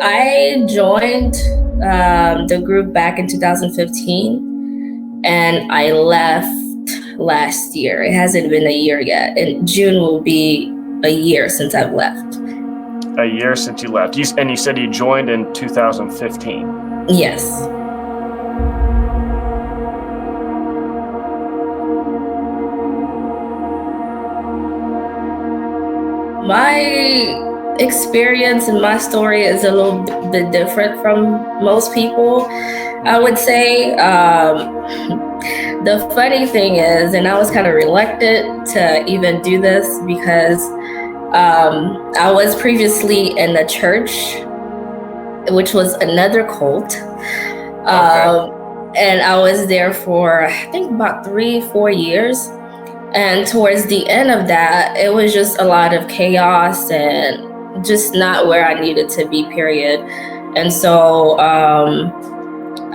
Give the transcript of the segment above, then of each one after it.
I joined the group back in 2015, and I left last year. It hasn't been a year yet. In June will be a year since I've left. A year since you left. And you said you joined in 2015. Yes. My experience and my story is a little bit different from most people, I would say. The funny thing is, and I was kind of reluctant to even do this because I was previously in a church, which was another cult. And I was there for, I think, about 3-4 years. And towards the end of that, it was just a lot of chaos and just not where I needed to be, period. And so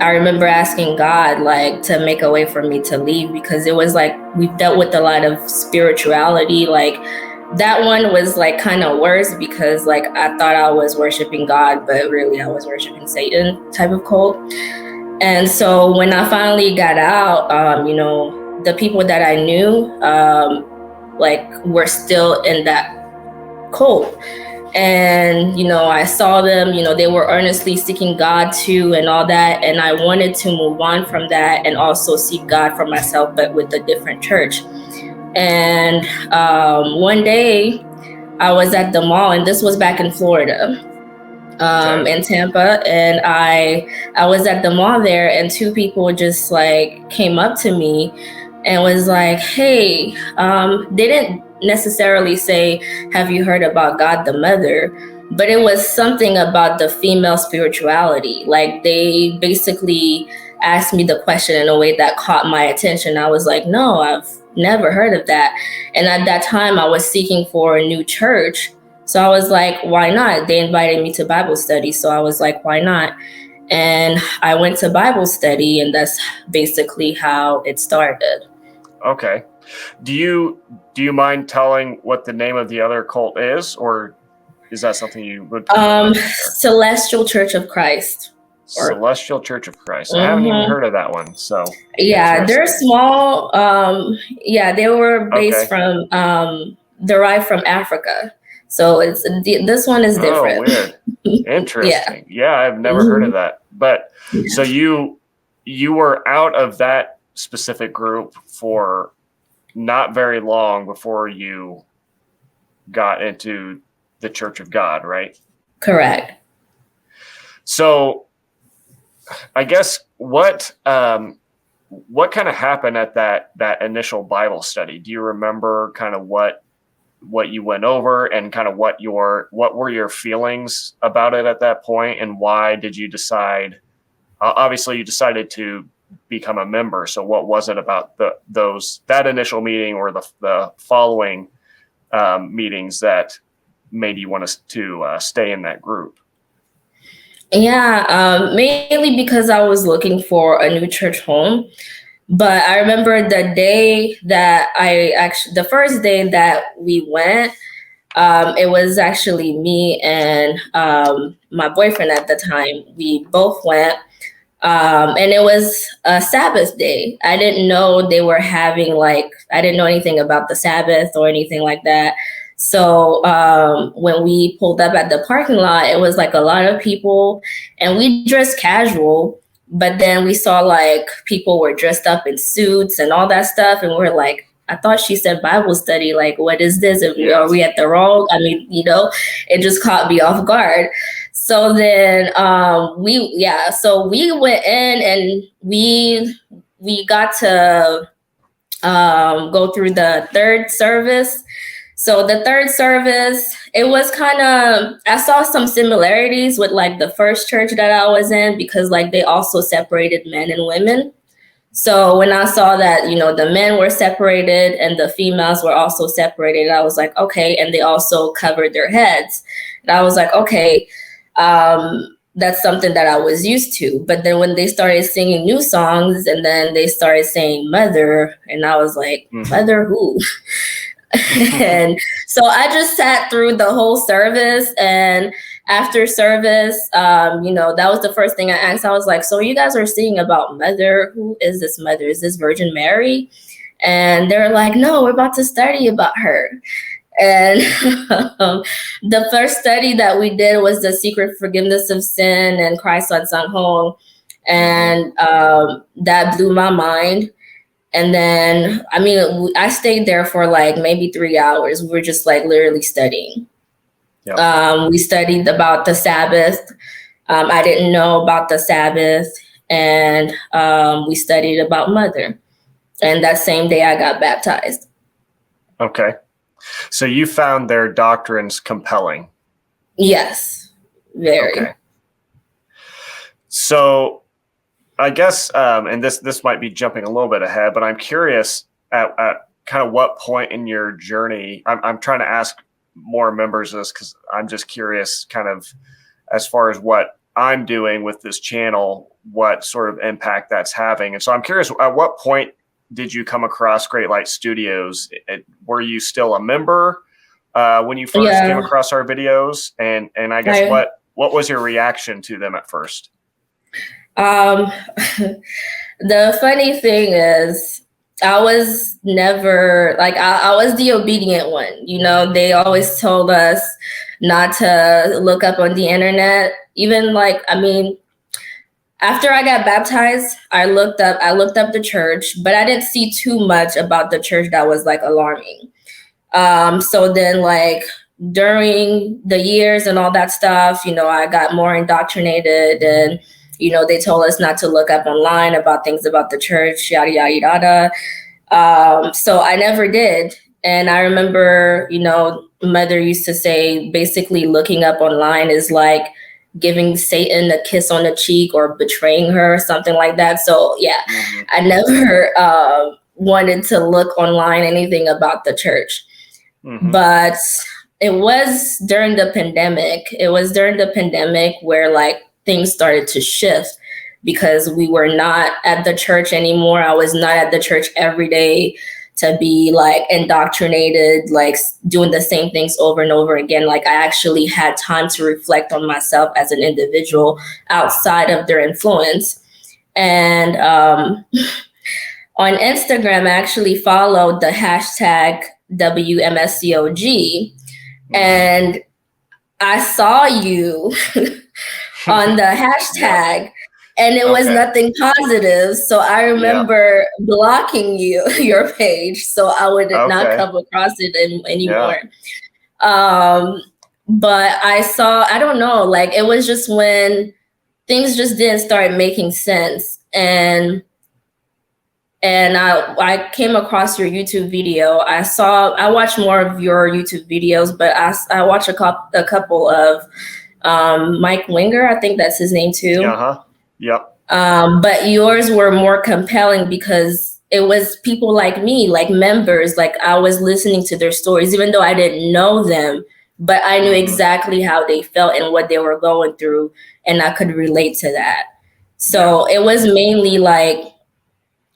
I remember asking God, like, to make a way for me to leave, because it was like we've dealt with a lot of spirituality. Like, that one was like kind of worse because like I thought I was worshiping God, but really I was worshiping Satan type of cult. And so when I finally got out, the people that I knew, were still in that cult. And, I saw them, they were earnestly seeking God too and all that. And I wanted to move on from that and also seek God for myself, but with a different church. And one day I was at the mall, and this was back in Florida, in Tampa. And I was at the mall there, and two people just like came up to me and was like, hey, they didn't necessarily say, have you heard about God the Mother? But it was something about the female spirituality. Like, they basically asked me the question in a way that caught my attention. I was like, no, I've never heard of that. And at that time I was seeking for a new church. So I was like, why not? They invited me to Bible study. So I was like, why not? And I went to Bible study, and that's basically how it started. Okay. Do you mind telling what the name of the other cult is, or is that something you would? Celestial Church of Christ. Celestial Church of Christ. I haven't even heard of that one. So yeah, they're small. They were based from derived from Africa. So this one is different. Oh, weird. Interesting. Yeah, I've never heard of that. But so you were out of that specific group for not very long before you got into the Church of God, right? Correct. So I guess what kind of happened at that initial Bible study? Do you remember kind of what you went over and kind of what were your feelings about it at that point, and why did you decide? Obviously, you decided to become a member. So what was it about that initial meeting or the following meetings that made you want to stay in that group? Yeah, mainly because I was looking for a new church home. But I remember the day that the first day that we went, it was actually me and my boyfriend at the time. We both went, and it was a Sabbath day. I didn't know they were having I didn't know anything about the Sabbath or anything like that. So when we pulled up at the parking lot, it was like a lot of people, and we dressed casual. But then we saw like people were dressed up in suits and all that stuff. And we're like, I thought she said Bible study. Like, what is this? Are we at the wrong? I mean, it just caught me off guard. So then so we went in, and we got to go through the third service. So the third service, it was kind of, I saw some similarities with like the first church that I was in, because like they also separated men and women. So when I saw that, the men were separated and the females were also separated, I was like, okay. And they also covered their heads. And I was like, okay, that's something that I was used to. But then when they started singing new songs, and then they started saying mother, and I was like, mother who? And so I just sat through the whole service, and after service, that was the first thing I asked. I was like, so you guys are singing about mother. Who is this mother? Is this Virgin Mary? And they're like, no, we're about to study about her. And the first study that we did was the secret forgiveness of sin and Christ Ahnsahnghong. And that blew my mind. And then, I stayed there for like maybe 3 hours. We were just like literally studying. Yep. We studied about the Sabbath. I didn't know about the Sabbath. And we studied about Mother. And that same day I got baptized. Okay. So you found their doctrines compelling? Yes, very. Okay. So I guess, and this might be jumping a little bit ahead, but I'm curious at kind of what point in your journey, I'm trying to ask more members of this because I'm just curious kind of as far as what I'm doing with this channel, what sort of impact that's having. And so I'm curious, at what point did you come across Great Light Studios? Were you still a member when you first came across our videos? And I guess what was your reaction to them at first? The funny thing is, I was never like, I was the obedient one. They always told us not to look up on the internet. Even after I got baptized, I looked up the church, but I didn't see too much about the church that was like alarming. So then during the years and all that stuff, I got more indoctrinated, and they told us not to look up online about things about the church, yada, yada, yada. So I never did. And I remember, Mother used to say, basically looking up online is like giving Satan a kiss on the cheek or betraying her or something like that. So yeah, I never wanted to look online anything about the church. But it was during the pandemic. It was during the pandemic where things started to shift, because we were not at the church anymore. I was not at the church every day to be indoctrinated, doing the same things over and over again. I actually had time to reflect on myself as an individual outside of their influence. And on Instagram, I actually followed the hashtag WMSCOG, and I saw you on the hashtag, and it was nothing positive. So I remember blocking your page, so I would not come across it anymore. But I don't know, it was just when things just didn't start making sense. And I came across your YouTube video. I watched more of your YouTube videos, but I watched a couple of Mike Winger, I think that's his name too. Yep. But yours were more compelling because it was people like me, like members. I was listening to their stories, even though I didn't know them, but I knew exactly how they felt and what they were going through, and I could relate to that. So it was mainly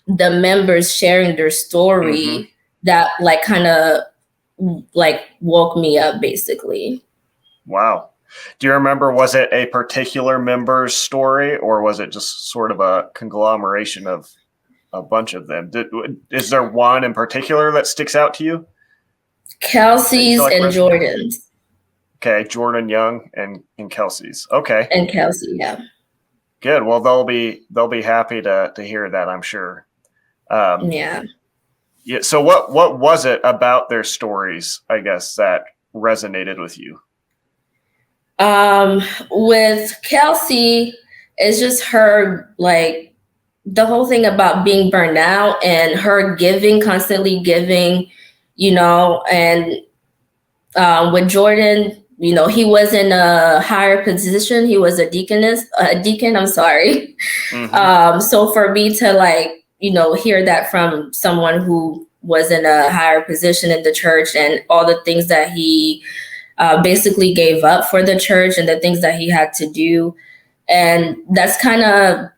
the members sharing their story that kind of woke me up, basically. Wow. Do you remember, was it a particular member's story, or was it just sort of a conglomeration of a bunch of them? Is there one in particular that sticks out to you? Kelsey's and Jordan's. Okay, Jordan Young and Kelsey's. Okay. And Kelsey, yeah. Good. Well, they'll be happy to hear that, I'm sure. Yeah. So what was it about their stories, I guess, that resonated with you? With Kelsey, it's just her, the whole thing about being burned out and her constantly giving, and with Jordan, he was in a higher position. He was a deacon, I'm sorry. So for me to hear that from someone who was in a higher position in the church, and all the things that he basically gave up for the church and the things that he had to do. And that's kind of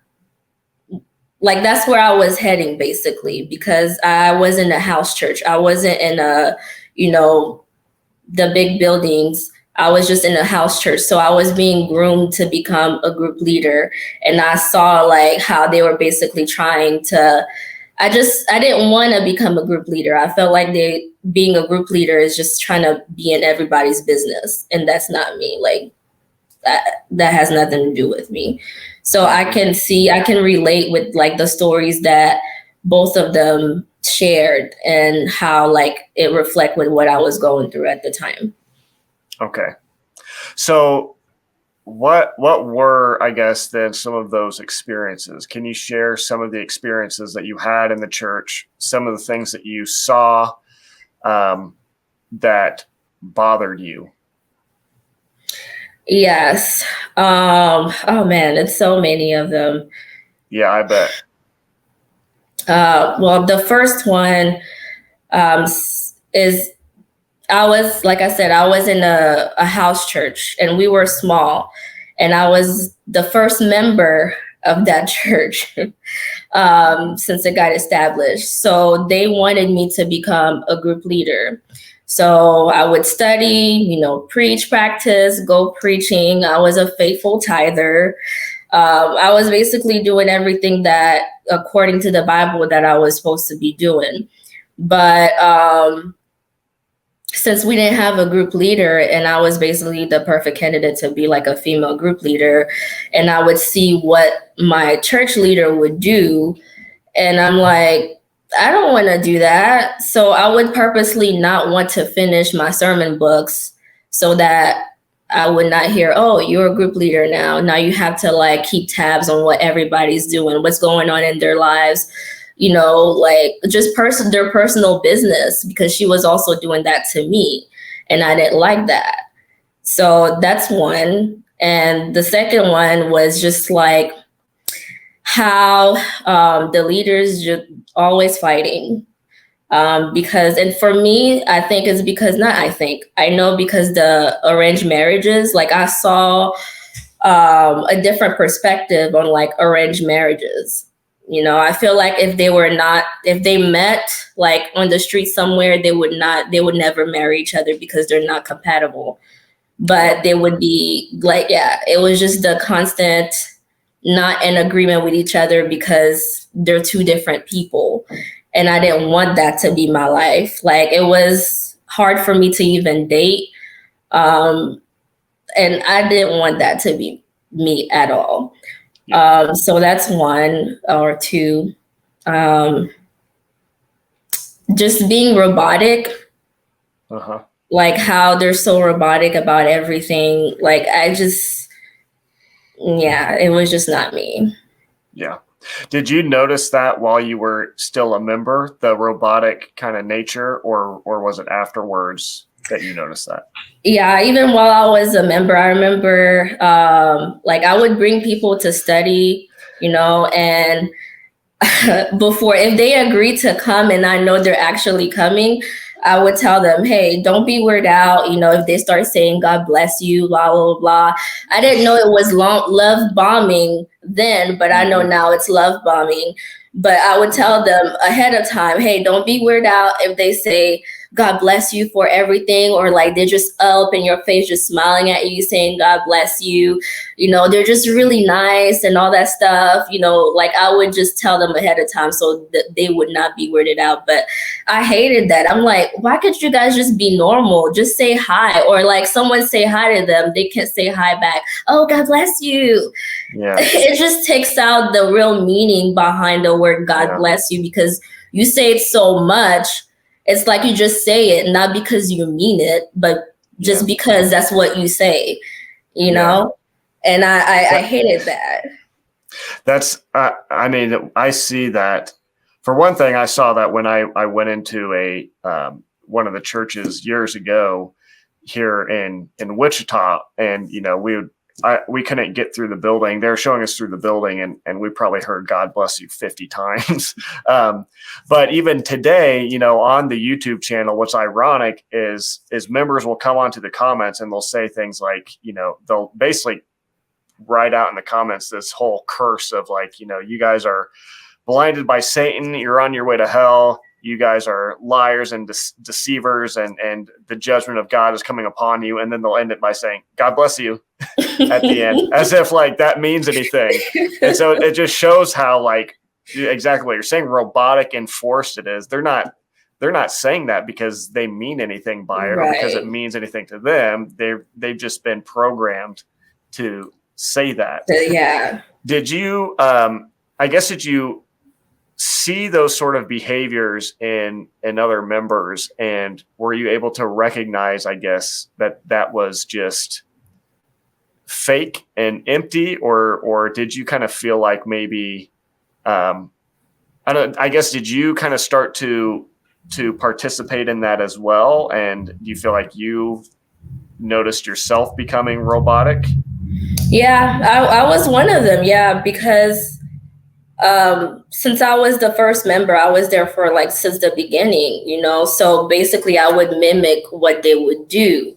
that's where I was heading, basically, because I was in a house church. I wasn't in the big buildings. I was just in a house church. So I was being groomed to become a group leader. And I saw like how they were basically trying to, I didn't want to become a group leader. I felt like being a group leader is just trying to be in everybody's business. And that's not me. Like that has nothing to do with me. So I can relate with like the stories that both of them shared and how like it reflect with what I was going through at the time. Okay. So what were, I guess, then some of those experiences? Can you share some of the experiences that you had in the church, some of the things that you saw that bothered you? Yes. Oh man, it's so many of them. Yeah, I bet. Well, the first one is like I said, I was in a house church and we were small, and I was the first member of that church since it got established. So they wanted me to become a group leader. So I would study, preach, practice, go preaching. I was a faithful tither. I was basically doing everything that, according to the Bible, that I was supposed to be doing. But since we didn't have a group leader, and I was basically the perfect candidate to be like a female group leader, and I would see what my church leader would do, and I'm like, I don't want to do that. So I would purposely not want to finish my sermon books so that I would not hear, oh, you're a group leader now. Now you have to like keep tabs on what everybody's doing, what's going on in their lives, like just their personal business, because she was also doing that to me. And I didn't like that. So that's one. And the second one was just like how the leaders just always fighting. And for me, I know because the arranged marriages, like I saw a different perspective on like arranged marriages. I feel like if they met like on the street somewhere, they would never marry each other because they're not compatible. But they would be like, yeah, it was just the constant not in agreement with each other because they're two different people. And I didn't want that to be my life. Like it was hard for me to even date. And I didn't want that to be me at all. So that's one or two. Just being robotic. Like how they're so robotic about everything. Like it was just not me. Yeah. Did you notice that while you were still a member, the robotic kind of nature, or was it afterwards that you noticed that? Yeah, even while I was a member, I remember like I would bring people to study, and before, if they agree to come and I know they're actually coming, I would tell them, hey, don't be weirded out, if they start saying God bless you, blah, blah, blah. I didn't know it was love bombing then, but I know now it's love bombing. But I would tell them ahead of time, hey, don't be weirded out if they say God bless you for everything, or like they're just up in your face, just smiling at you, saying God bless you. They're just really nice and all that stuff. Like I would just tell them ahead of time so that they would not be weirded out. But I hated that. I'm like, why can't you guys just be normal? Just say hi, or like someone say hi to them, they can't say hi back. Oh, God bless you. Yeah. It just takes out the real meaning behind the word God bless you, because you say it so much. It's like you just say it, not because you mean it, but just because that's what you say, know? And I hated that. That's, I see that. For one thing, I saw that when I went into one of the churches years ago here in Wichita, and, we couldn't get through the building. They were showing us through the building, and we probably heard God bless you 50 times. But even today, on the YouTube channel, what's ironic is members will come onto the comments and they'll say things like, they'll basically write out in the comments this whole curse of like, you guys are blinded by Satan. You're on your way to hell. you guys are liars and deceivers, and the judgment of God is coming upon you. And then they'll end it by saying, God bless you at the end, as if like that means anything. And so it just shows how, like, exactly what you're saying, robotic and forced it is. They're not saying that because they mean anything by it, or because it means anything to them. They've just been programmed to say that. Yeah. Did you, did you see those sort of behaviors in other members, and were you able to recognize, I guess, that was just fake and empty, or did you kind of feel like maybe, did you kind of start to participate in that as well? And do you feel like you noticed yourself becoming robotic? Yeah, I was one of them. Yeah, because since I was the first member, I was there for like since the beginning, you know. So basically, I would mimic what they would do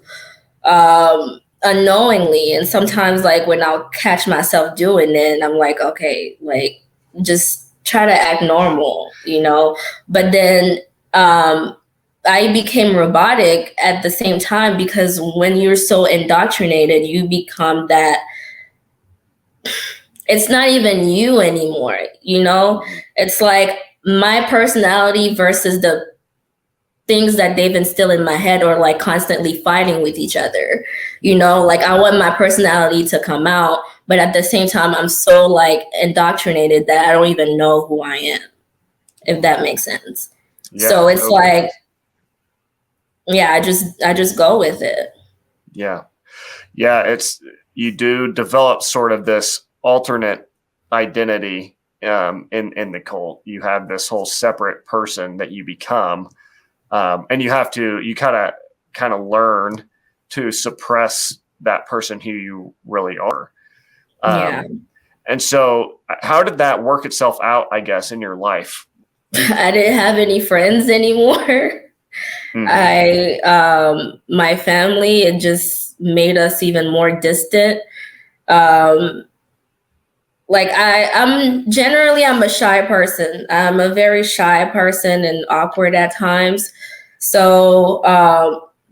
unknowingly, and sometimes like when I'll catch myself doing it, I'm like, okay, like just try to act normal, you know. But then I became robotic at the same time, because when you're so indoctrinated, you become that. It's not even you anymore, you know? It's like my personality versus the things that they've instilled in my head, or like constantly fighting with each other, you know? Like I want my personality to come out, but at the same time, I'm so like indoctrinated that I don't even know who I am, if that makes sense. Yeah, so it's like, yeah, I just go with it. Yeah. You do develop sort of this alternate identity in the cult. You have this whole separate person that you become, and you kind of learn to suppress that person who you really are. And so how did that work itself out, I guess, in your life? I didn't have any friends anymore. My family, it just made us even more distant. Like I'm a shy person. I'm a very shy person and awkward at times. So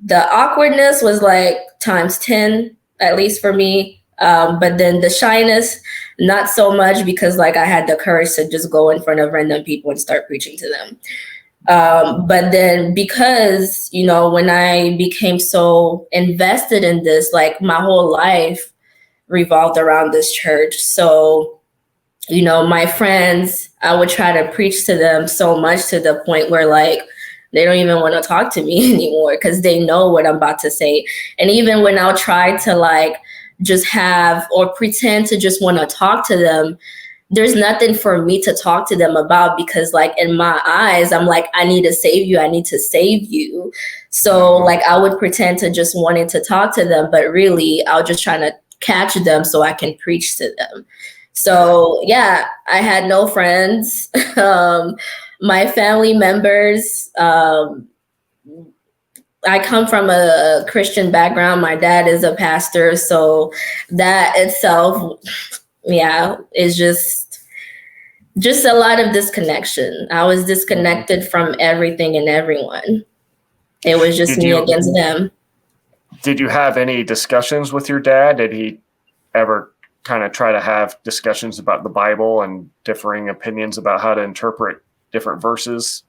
the awkwardness was like times 10, at least for me. But then the shyness, not so much, because like I had the courage to just go in front of random people and start preaching to them. But then because, you know, when I became so invested in this, like my whole life revolved around this church. So, you know, my friends, I would try to preach to them so much to the point where like they don't even want to talk to me anymore, because they know what I'm about to say. And even when I'll try to like just have or pretend to just want to talk to them, there's nothing for me to talk to them about, because like in my eyes, I'm like, I need to save you. I need to save you. So like I would pretend to just wanting to talk to them, but really I'll just try to catch them so I can preach to them. So yeah, I had no friends. My family members, I come from a Christian background. My dad is a pastor. So that itself, yeah, is just a lot of disconnection. I was disconnected from everything and everyone. It was just me against them. Did you have any discussions with your dad? Did he ever kind of try to have discussions about the Bible and differing opinions about how to interpret different verses?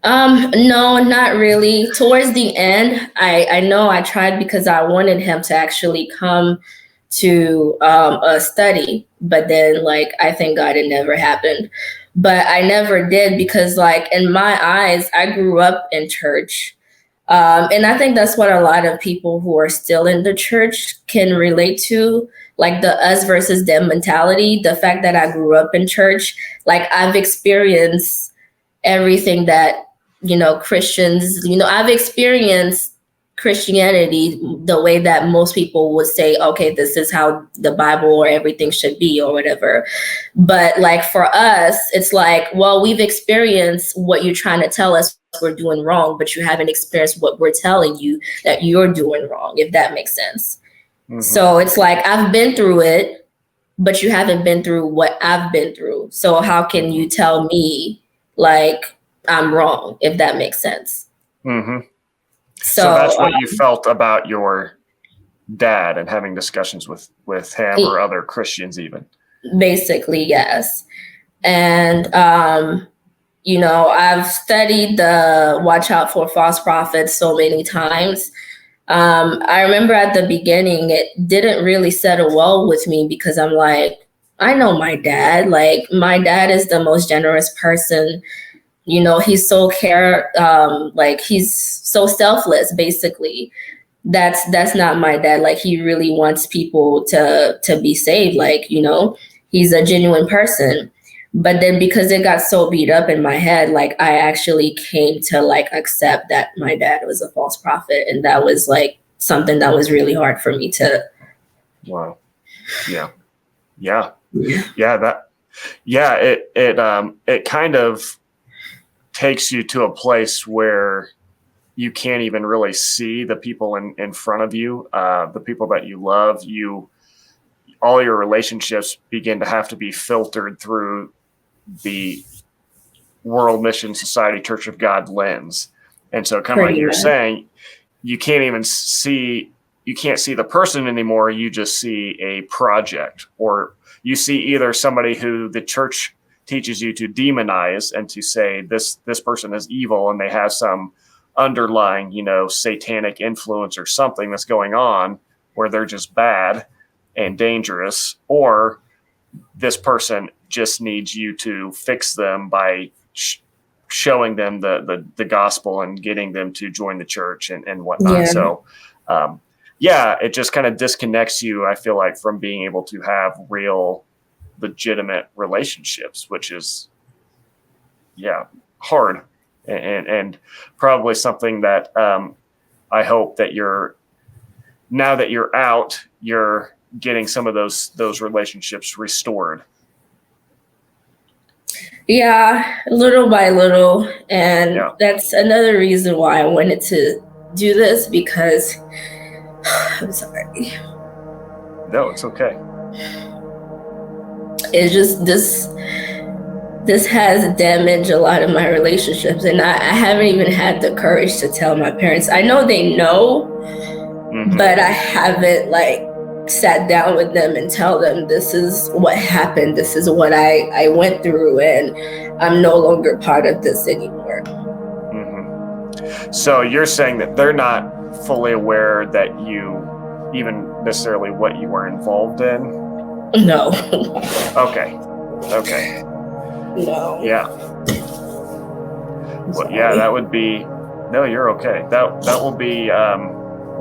No, not really. Towards the end, I know I tried, because I wanted him to actually come to a study, but then like I thank God it never happened. But I never did, because like in my eyes, I grew up in church. And I think that's what a lot of people who are still in the church can relate to, like the us versus them mentality. The fact that I grew up in church, like I've experienced everything that, you know, Christians, you know, I've experienced Christianity the way that most people would say, okay, this is how the Bible or everything should be or whatever. But like for us, it's like, well, we've experienced what you're trying to tell us we're doing wrong, but you haven't experienced what we're telling you that you're doing wrong, if that makes sense. Mm-hmm. So it's like, I've been through it, but you haven't been through what I've been through. So how can you tell me like I'm wrong, if that makes sense. Mm-hmm. So that's what you felt about your dad and having discussions with him or other Christians even. Basically, yes. And, I've studied the watch out for false prophets so many times. I remember at the beginning, it didn't really settle well with me because I'm like, I know my dad. Like, my dad is the most generous person. He's so he's so selfless, basically. That's not my dad. Like, he really wants people to be saved. Like, he's a genuine person. But then because it got so beat up in my head, like, I actually came to like accept that my dad was a false prophet. And that was like something that was really hard for me to. Wow. Yeah. It kind of takes you to a place where you can't even really see the people in front of you, the people that you love. All your relationships begin to have to be filtered through the World Mission Society Church of God lens. And so kind of like you're saying, you can't see the person anymore. You just see a project, or you see either somebody who the church teaches you to demonize and to say this person is evil and they have some underlying, satanic influence or something that's going on where they're just bad and dangerous, or this person just needs you to fix them by showing them the gospel and getting them to join the church and whatnot. Yeah. So, it just kind of disconnects you, I feel like, from being able to have real, legitimate relationships, which is, hard and probably something that I hope that now that you're out, you're getting some of those relationships restored. Yeah, little by little. And that's another reason why I wanted to do this, because I'm sorry. No, it's okay. It's just this has damaged a lot of my relationships, and I haven't even had the courage to tell my parents. I know they know, but I haven't sat down with them and tell them this is what happened. This is what I went through, and I'm no longer part of this anymore. So you're saying that they're not fully aware that you even necessarily what you were involved in? No. Okay. No. Yeah. Well, that would be, no, you're okay. That will be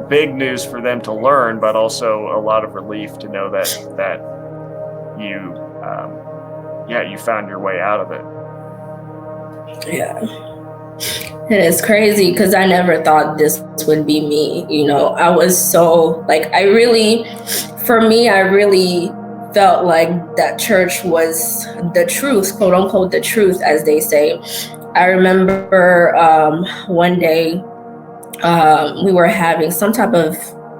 big news for them to learn, but also a lot of relief to know that you you found your way out of it. Yeah. And it's crazy because I never thought this would be me. I was so I really felt like that church was the truth, quote unquote, the truth, as they say. I remember one day we were having some type of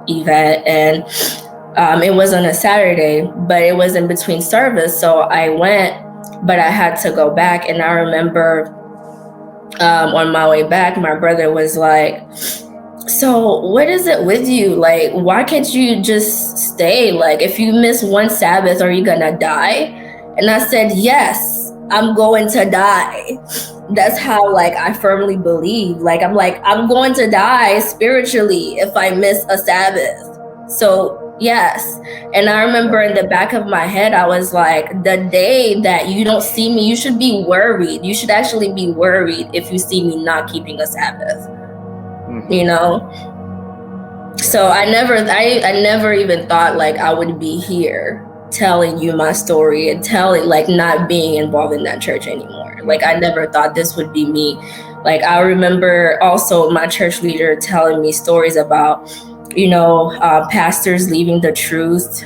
event, and it was on a Saturday, but it was in between service. So I went, but I had to go back. And I remember on my way back, my brother was like, so what is it with you? Like, why can't you just stay? Like, if you miss one Sabbath, are you gonna die? And I said, yes, I'm going to die. That's how I firmly believe. I'm going to die spiritually if I miss a Sabbath. So yes. And I remember in the back of my head, I was like, the day that you don't see me, you should be worried. You should actually be worried if you see me not keeping a Sabbath. So I never even thought I would be here telling you my story and telling not being involved in that church anymore. I never thought this would be me. I remember also my church leader telling me stories about pastors leaving the truth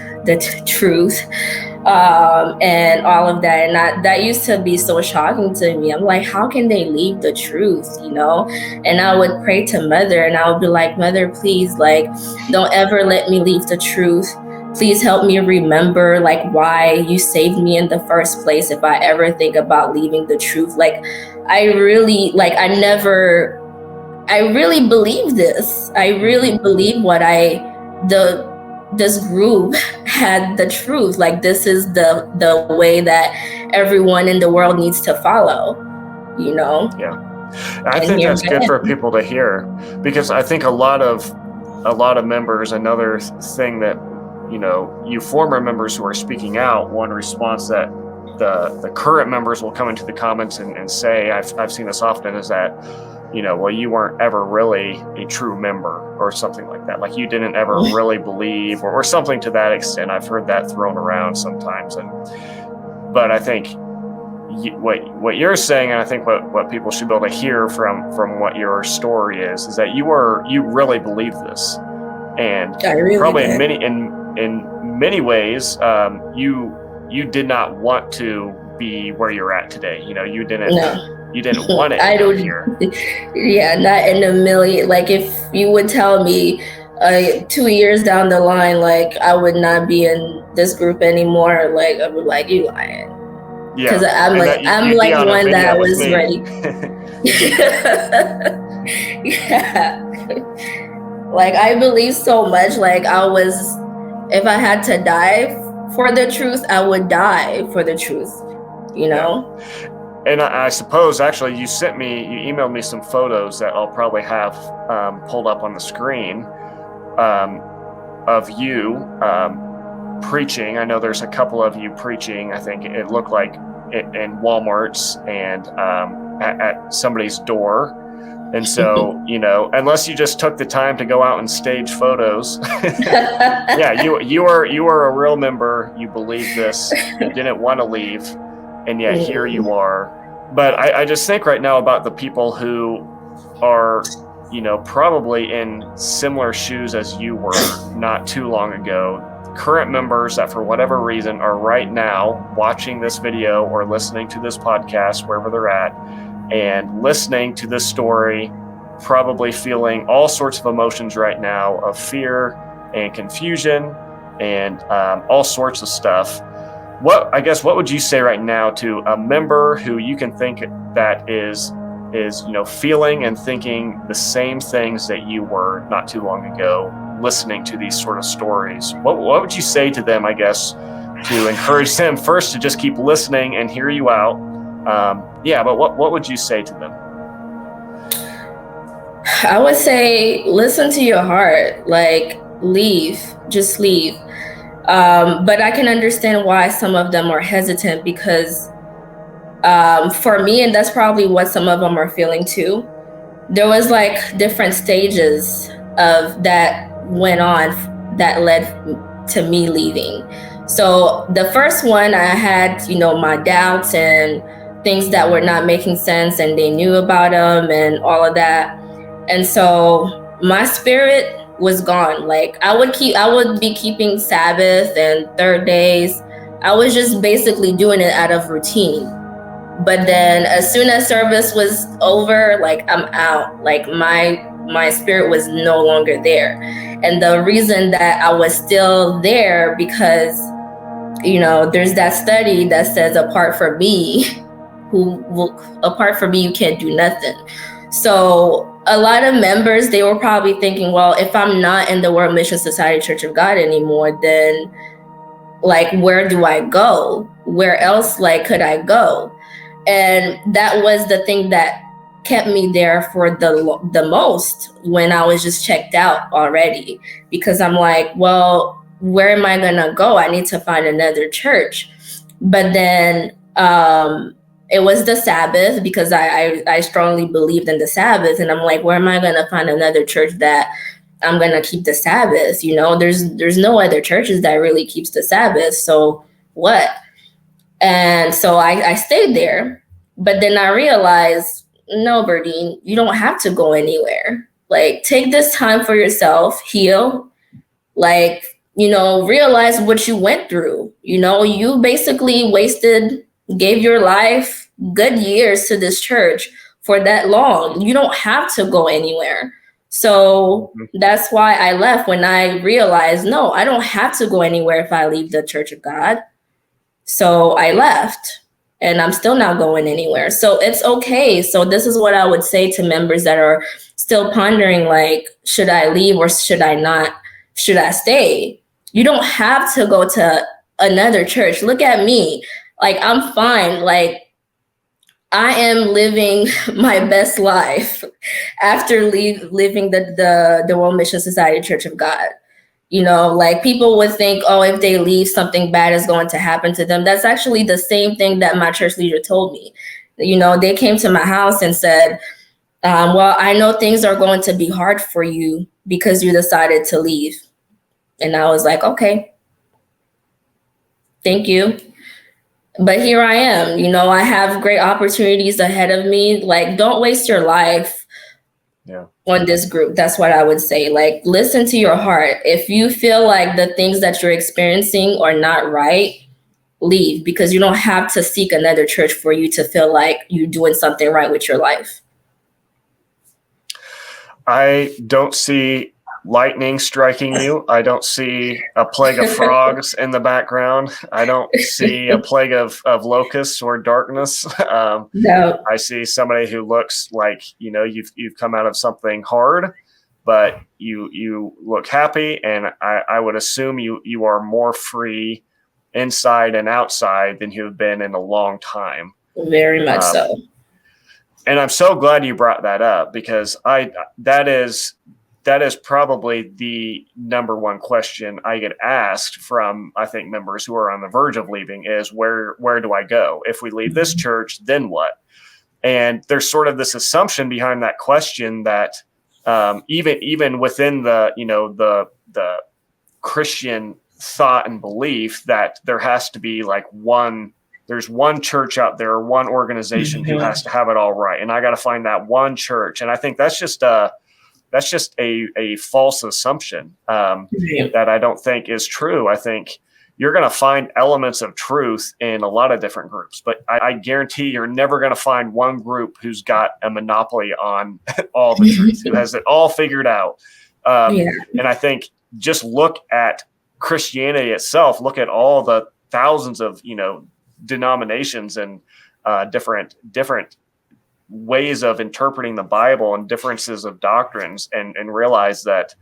and all of that. And that used to be so shocking to me. I'm like, how can they leave the truth, And I would pray to Mother, and I would be like, Mother, please, don't ever let me leave the truth. Please help me remember like why you saved me in the first place if I ever think about leaving the truth. Like I really believe this. I really believe this group had the truth. Like this is the way that everyone in the world needs to follow, you know? Yeah. I think that's good for people to hear, because I think a lot of members, another thing that, you know, you former members who are speaking out, one response that the current members will come into the comments and say, I've seen this often, is that, you know, well, you weren't ever really a true member or something like that. Like you didn't ever really believe or something to that extent. I've heard that thrown around sometimes. But I think what you're saying, and I think what people should be able to hear from what your story is that you really believe this. And really probably did. in many ways, you did not want to be where you're at today. You know, you didn't want it here. Yeah, not in a million. Like if you would tell me 2 years down the line, like I would not be in this group anymore, like I would like, you lying. Yeah, because I'm like one that was ready. Yeah. Like I believe so much. Like if I had to die for the truth, I would die for the truth, you know? Yeah. And I suppose actually you emailed me some photos that I'll probably have pulled up on the screen of you preaching. I know there's a couple of you preaching. I think it looked like in Walmart's and at somebody's door. And so, you know, unless you just took the time to go out and stage photos, yeah, you are a real member. You believe this. You didn't want to leave, and yet here you are. But I just think right now about the people who are, you know, probably in similar shoes as you were not too long ago. Current members that for whatever reason are right now watching this video or listening to this podcast, wherever they're at, and listening to this story, probably feeling all sorts of emotions right now of fear and confusion and all sorts of stuff. What would you say right now to a member who you can think that is, you know, feeling and thinking the same things that you were not too long ago, listening to these sort of stories? What would you say to them, I guess, to encourage them first to just keep listening and hear you out? But what would you say to them? I would say, listen to your heart, like just leave. But I can understand why some of them are hesitant because for me, and that's probably what some of them are feeling too, there was like different stages of that went on that led to me leaving. So the first one, I had, you know, my doubts and things that were not making sense, and they knew about them and all of that. And so my spirit was gone. Like I would be keeping Sabbath and third days. I was just basically doing it out of routine. But then as soon as service was over, like I'm out. Like my spirit was no longer there. And the reason that I was still there because, you know, there's that study that says apart from me, you can't do nothing. So a lot of members, they were probably thinking, well, if I'm not in the World Mission Society Church of God anymore, then like, where do I go? Where else like could I go? And that was the thing that kept me there for the most when I was just checked out already, because I'm like, well, where am I gonna go? I need to find another church. But then it was the Sabbath, because I strongly believed in the Sabbath, and I'm like, where am I gonna find another church that I'm gonna keep the Sabbath? You know, there's no other churches that really keeps the Sabbath. So what? And so I stayed there, but then I realized, no, Berdine, you don't have to go anywhere. Like, take this time for yourself, heal, like, you know, realize what you went through. You know, you basically gave your life good years to this church for that long. You don't have to go anywhere. So that's why I left, when I realized, no, I don't have to go anywhere if I leave the Church of God. So I left, and I'm still not going anywhere. So it's okay. So this is what I would say to members that are still pondering, like, should I leave or should I not? Should I stay? You don't have to go to another church. Look at me. Like, I'm fine. Like, I am living my best life after leaving the World Mission Society Church of God. You know, like, people would think, oh, if they leave, something bad is going to happen to them. That's actually the same thing that my church leader told me. You know, they came to my house and said, well, I know things are going to be hard for you because you decided to leave. And I was like, okay, thank you. But here I am. You know, I have great opportunities ahead of me. Like, don't waste your life on this group. That's what I would say. Like, listen to your heart. If you feel like the things that you're experiencing are not right, leave, because you don't have to seek another church for you to feel like you're doing something right with your life. I don't see lightning striking you. I don't see a plague of frogs in the background. I don't see a plague of locusts or darkness. No. I see somebody who looks like, you know, you've come out of something hard, but you look happy, and I would assume you are more free inside and outside than you've been in a long time. Very much so. And I'm so glad you brought that up, because that is probably the number one question I get asked from, I think, members who are on the verge of leaving is, where do I go? If we leave this church, then what? And there's sort of this assumption behind that question that even within the, you know, the Christian thought and belief, that there has to be like there's one church out there, one organization who has to have it all right, and I got to find that one church. And I think that's just a false assumption that I don't think is true. I think you're going to find elements of truth in a lot of different groups, but I guarantee you're never going to find one group who's got a monopoly on all the truth, who has it all figured out. And I think just look at Christianity itself. Look at all the thousands of, you know, denominations and different ways of interpreting the Bible and differences of doctrines, and realize that,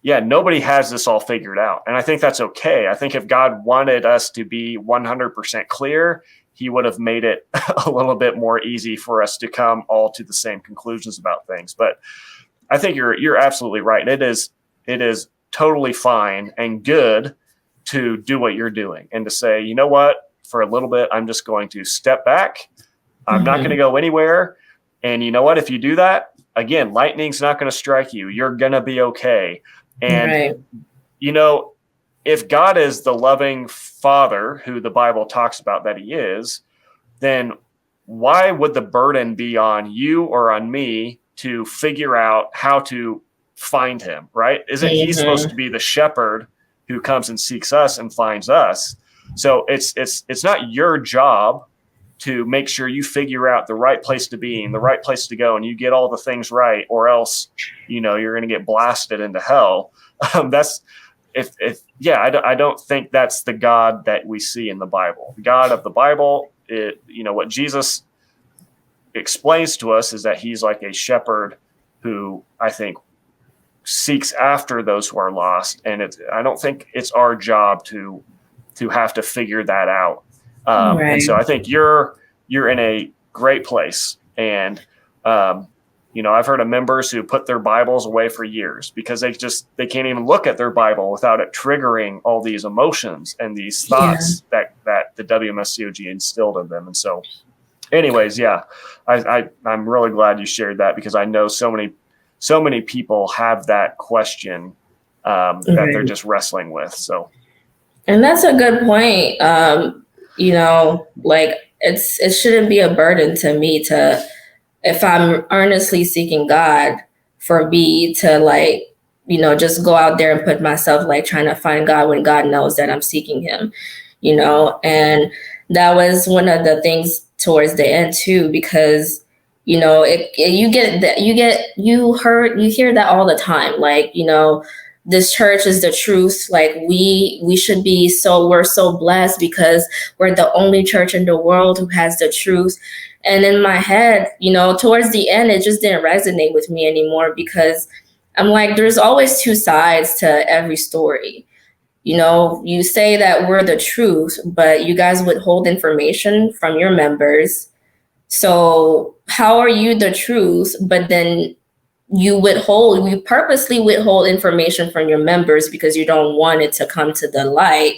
nobody has this all figured out. And I think that's okay. I think if God wanted us to be 100% clear, he would have made it a little bit more easy for us to come all to the same conclusions about things. But I think you're absolutely right. It is totally fine and good to do what you're doing, and to say, you know what, for a little bit, I'm just going to step back. I'm not going to go anywhere. And you know what? If you do that, again, lightning's not going to strike you. You're going to be okay. And, you know, if God is the loving Father who the Bible talks about that he is, then why would the burden be on you or on me to figure out how to find him, right? Isn't he supposed to be the shepherd who comes and seeks us and finds us? So it's not your job to make sure you figure out the right place to be and the right place to go, and you get all the things right, or else, you know, you're going to get blasted into hell. I don't think that's the God that we see in the Bible. The God of the Bible, what Jesus explains to us is that he's like a shepherd who, I think, seeks after those who are lost. And I don't think it's our job to have to figure that out. And so I think you're in a great place. And, I've heard of members who put their Bibles away for years because they can't even look at their Bible without it triggering all these emotions and these thoughts that the WMSCOG instilled in them. And so anyways, I'm really glad you shared that, because I know so many people have that question that they're just wrestling with. So. And that's a good point. It shouldn't be a burden to me if I'm earnestly seeking God, for me to just go out there and put myself trying to find God when God knows that I'm seeking him, and that was one of the things towards the end too, because, You know, you get that, you hear that all the time. Like, you know, this church is the truth. Like we should be we're so blessed because we're the only church in the world who has the truth. And in my head, you know, towards the end, it just didn't resonate with me anymore, because I'm like, there's always two sides to every story. You know, you say that we're the truth, but you guys withhold information from your members. So how are you the truth, but then you purposely withhold information from your members because you don't want it to come to the light,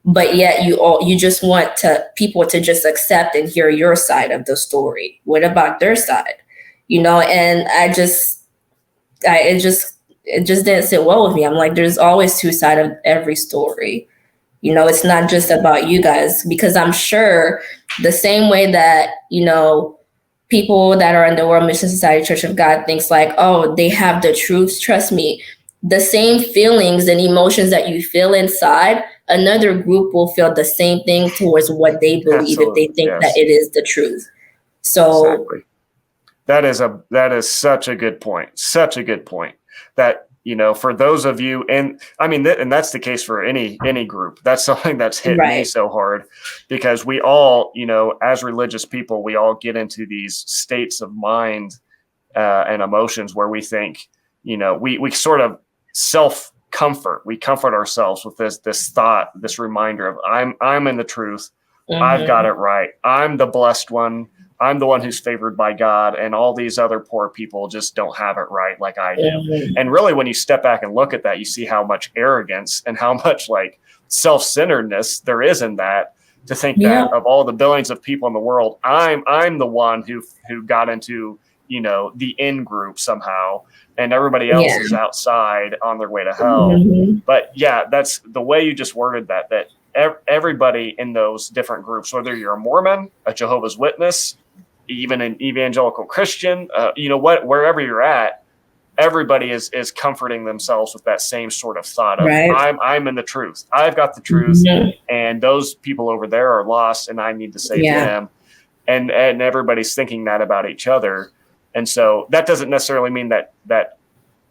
but yet you just want people to just accept and hear your side of the story. What about their side? You know, and it just didn't sit well with me. I'm like, there's always two sides of every story. You know, it's not just about you guys, because I'm sure the same way that, you know, people that are in the World Mission Society Church of God thinks like, oh, they have the truth. Trust me, the same feelings and emotions that you feel inside, another group will feel the same thing towards what they believe. Absolutely. If they think that it is the truth. So exactly. That is such a good point. Such a good point. That, you know, for those of you, and I mean, and that's the case for any group. That's something that's hit me so hard, because we all, you know, as religious people, we all get into these states of mind and emotions where we think, you know, we sort of self-comfort. We comfort ourselves with this thought, this reminder of I'm in the truth. Mm-hmm. I've got it right. I'm the blessed one. I'm the one who's favored by God, and all these other poor people just don't have it right like I do. Mm-hmm. And really, when you step back and look at that, you see how much arrogance and how much like self-centeredness there is in that, to think that of all the billions of people in the world, I'm the one who got into, you know, the in group somehow, and everybody else is outside on their way to hell. Mm-hmm. But yeah, that's the way you just worded that everybody in those different groups, whether you're a Mormon, a Jehovah's Witness, even an evangelical Christian, you know, wherever you're at, everybody is comforting themselves with that same sort of thought of I'm in the truth. I've got the truth, and those people over there are lost, and I need to save them. And everybody's thinking that about each other. And so that doesn't necessarily mean that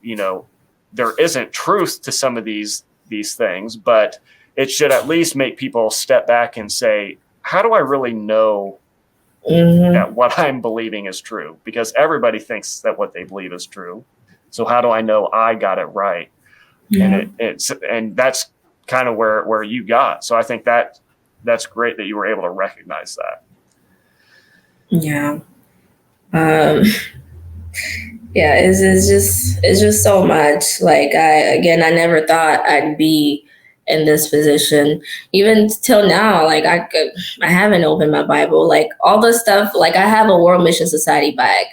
you know, there isn't truth to some of these things, but it should at least make people step back and say, how do I really know that what I'm believing is true? Because everybody thinks that what they believe is true. So how do I know I got it right? And and that's kind of where you got. So I think that's great that you were able to recognize that. Yeah. Yeah, it's just so much. Like I never thought I'd be in this position. Even till now, like I haven't opened my Bible. Like all the stuff, like I have a World Mission Society bag,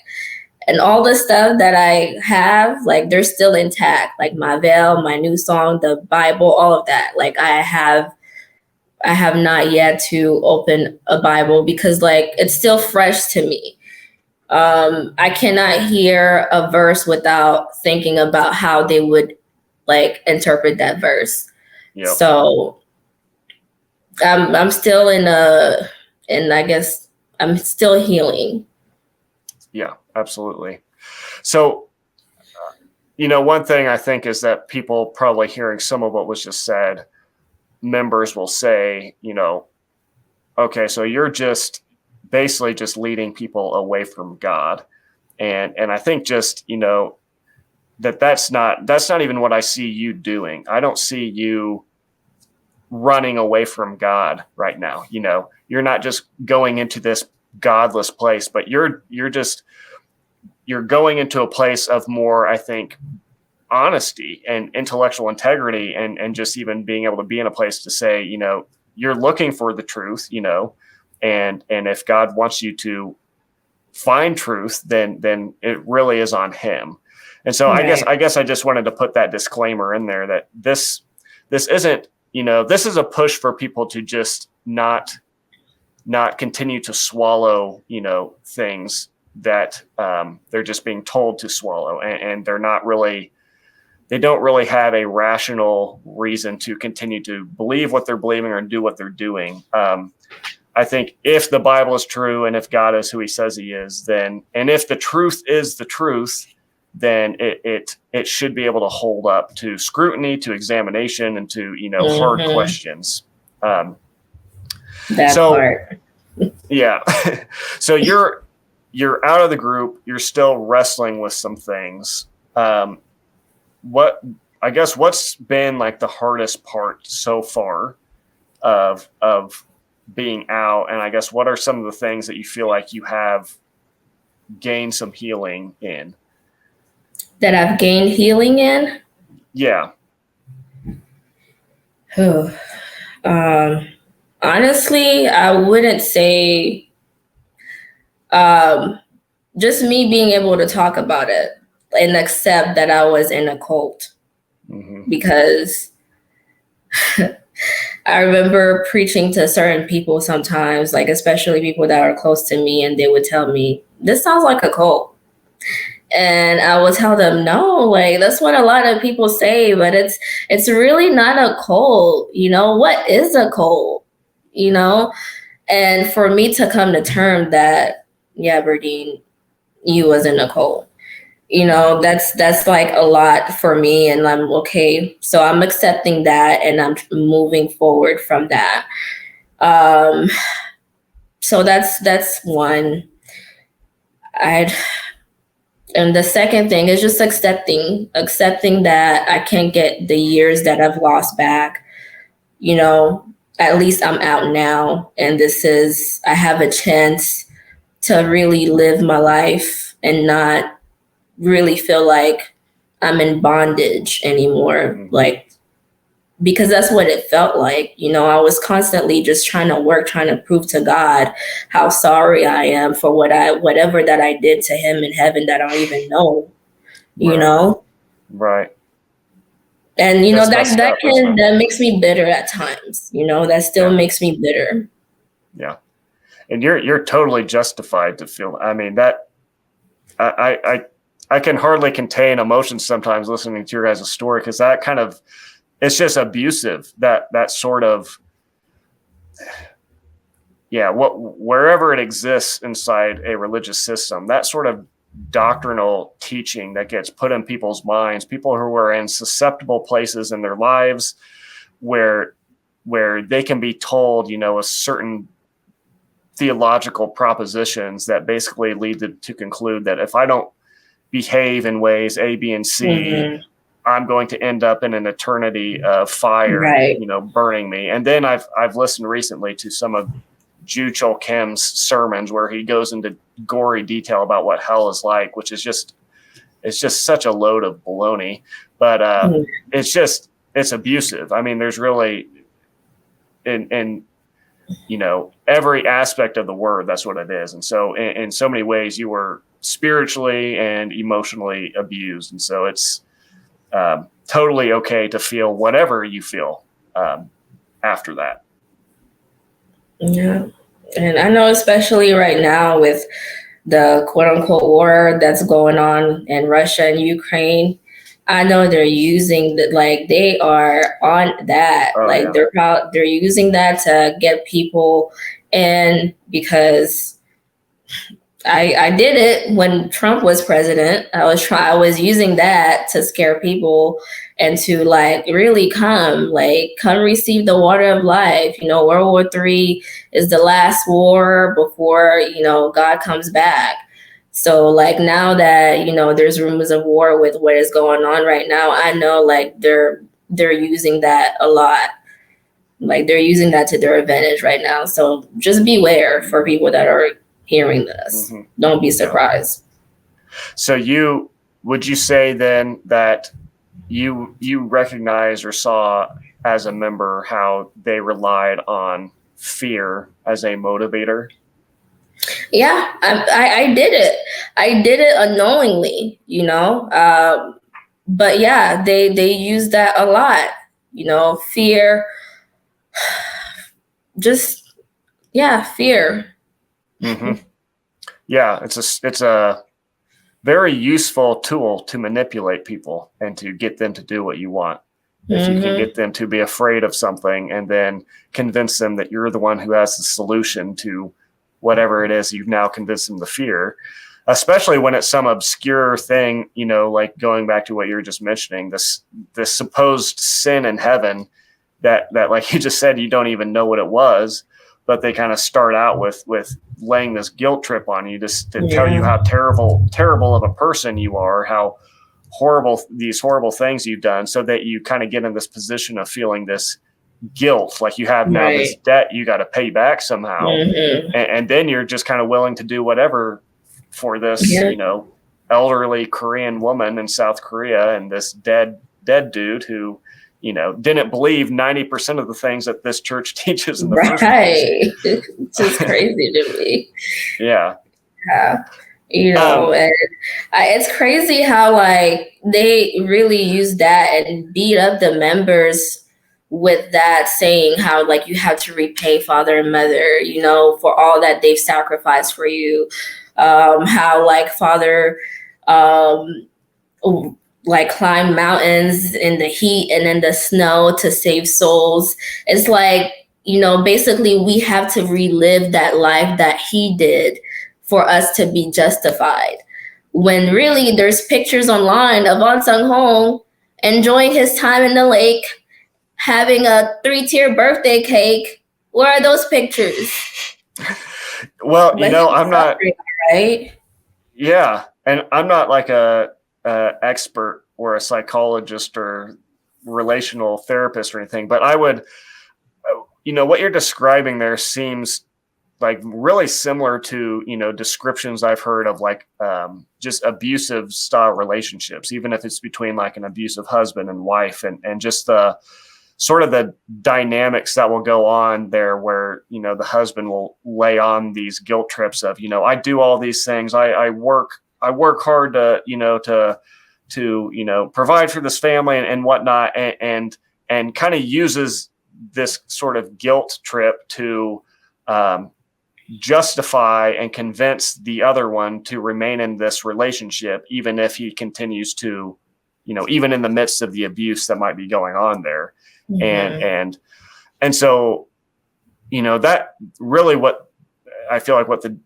and all the stuff that I have, like they're still intact. Like my veil, my new song, the Bible, all of that. Like I have not yet to open a Bible, because like it's still fresh to me. I cannot hear a verse without thinking about how they would like interpret that verse. Yep. So I'm still and I guess I'm still healing. Yeah, absolutely. So, you know, one thing I think is that people probably hearing some of what was just said, members will say, you know, okay, so you're just basically just leading people away from God. And I think just, you know, that's not even what I see you doing. I don't see you running away from God right now. You know, you're not just going into this godless place, but you're going into a place of more, I think, honesty and intellectual integrity, and just even being able to be in a place to say, you know, you're looking for the truth, you know, and if God wants you to find truth, then it really is on him. And so right. I guess I just wanted to put that disclaimer in there that this isn't, you know, this is a push for people to just not continue to swallow, you know, things that they're just being told to swallow, and they don't really have a rational reason to continue to believe what they're believing or do what they're doing. I think if the Bible is true and if God is who he says he is, then, and if the truth is the truth, then it should be able to hold up to scrutiny, to examination, and to, hard questions. That part. Yeah. So you're out of the group. You're still wrestling with some things. What's been like the hardest part so far of being out? And I guess what are some of the things that you feel like you have gained some healing in? That I've gained healing in? Yeah. Honestly, I wouldn't say just me being able to talk about it and accept that I was in a cult. Because I remember preaching to certain people sometimes, like especially people that are close to me, and they would tell me, this sounds like a cult. And I would tell them, no, like that's what a lot of people say, but it's really not a cult. What is a cult? And for me to come to term that, yeah, Berdine, you was in a cult. That's like a lot for me, and I'm okay. So I'm accepting that, and I'm moving forward from that. So that's one. And the second thing is just accepting that I can't get the years that I've lost back. At least I'm out now, and I have a chance to really live my life and not really feel like I'm in bondage anymore. Like, because that's what it felt like. I was constantly just trying to prove to God how sorry I am for whatever that I did to him in heaven that I don't even know, Right. And, that makes me bitter at times, that still makes me bitter. Yeah. And you're totally justified to feel, I mean, that I can hardly contain emotions sometimes listening to your guys' story, because that kind of, it's just abusive, that sort of, wherever it exists inside a religious system, that sort of doctrinal teaching that gets put in people's minds, people who are in susceptible places in their lives where they can be told, a certain theological propositions that basically lead to conclude that if I don't behave in ways A, B, and C, I'm going to end up in an eternity of fire, burning me. And then I've listened recently to some of Ju Chol Kim's sermons where he goes into gory detail about what hell is like, which is just such a load of baloney. But it's abusive. I mean, there's really in every aspect of the word, that's what it is. And so in so many ways you were spiritually and emotionally abused. And so it's totally okay to feel whatever you feel after that. Yeah. And I know, especially right now with the quote unquote war that's going on in Russia and Ukraine, I know they're using that, like they are on that. They're using that to get people in, because I did it when Trump was president. I was using that to scare people and to like really come receive the water of life. World War III is the last war before, God comes back. So like now that, there's rumors of war with what is going on right now, I know like they're using that a lot. Like they're using that to their advantage right now. So just beware for people that are hearing this. Don't be surprised. So would you say then that you recognize or saw as a member how they relied on fear as a motivator? Yeah, I did it. I did it unknowingly, but yeah, they use that a lot, fear, just, fear. Yeah, it's a very useful tool to manipulate people and to get them to do what you want. if you can get them to be afraid of something and then convince them that you're the one who has the solution to whatever it is you've now convinced them to fear, especially when it's some obscure thing, like going back to what you were just mentioning, this supposed sin in heaven that like you just said, you don't even know what it was, but they kind of start out with laying this guilt trip on you just to tell you how terrible of a person you are, how these horrible things you've done, so that you kind of get in this position of feeling this guilt, like you have now this debt you got to pay back somehow. And then you're just kind of willing to do whatever for this, elderly Korean woman in South Korea and this dead dude who, didn't believe 90% of the things that this church teaches in the first place. It's just crazy to me. Yeah. And it's crazy how like they really use that and beat up the members with that, saying how like you have to repay father and mother, for all that they've sacrificed for you. How like father like climb mountains in the heat and in the snow to save souls. It's like, basically we have to relive that life that he did for us to be justified. When really there's pictures online of Ahnsahnghong enjoying his time in the lake, having a 3-tier birthday cake. Where are those pictures? Well, I'm not, right? Yeah. And I'm not like a expert or a psychologist or relational therapist or anything, but I would, what you're describing there seems like really similar to, descriptions I've heard of like just abusive style relationships, even if it's between like an abusive husband and wife, and just the sort of the dynamics that will go on there where, the husband will lay on these guilt trips of, I do all these things. I work hard to provide for this family and whatnot. And kind of uses this sort of guilt trip to justify and convince the other one to remain in this relationship, even if he continues to, even in the midst of the abuse that might be going on there. And so, that really what I feel like what the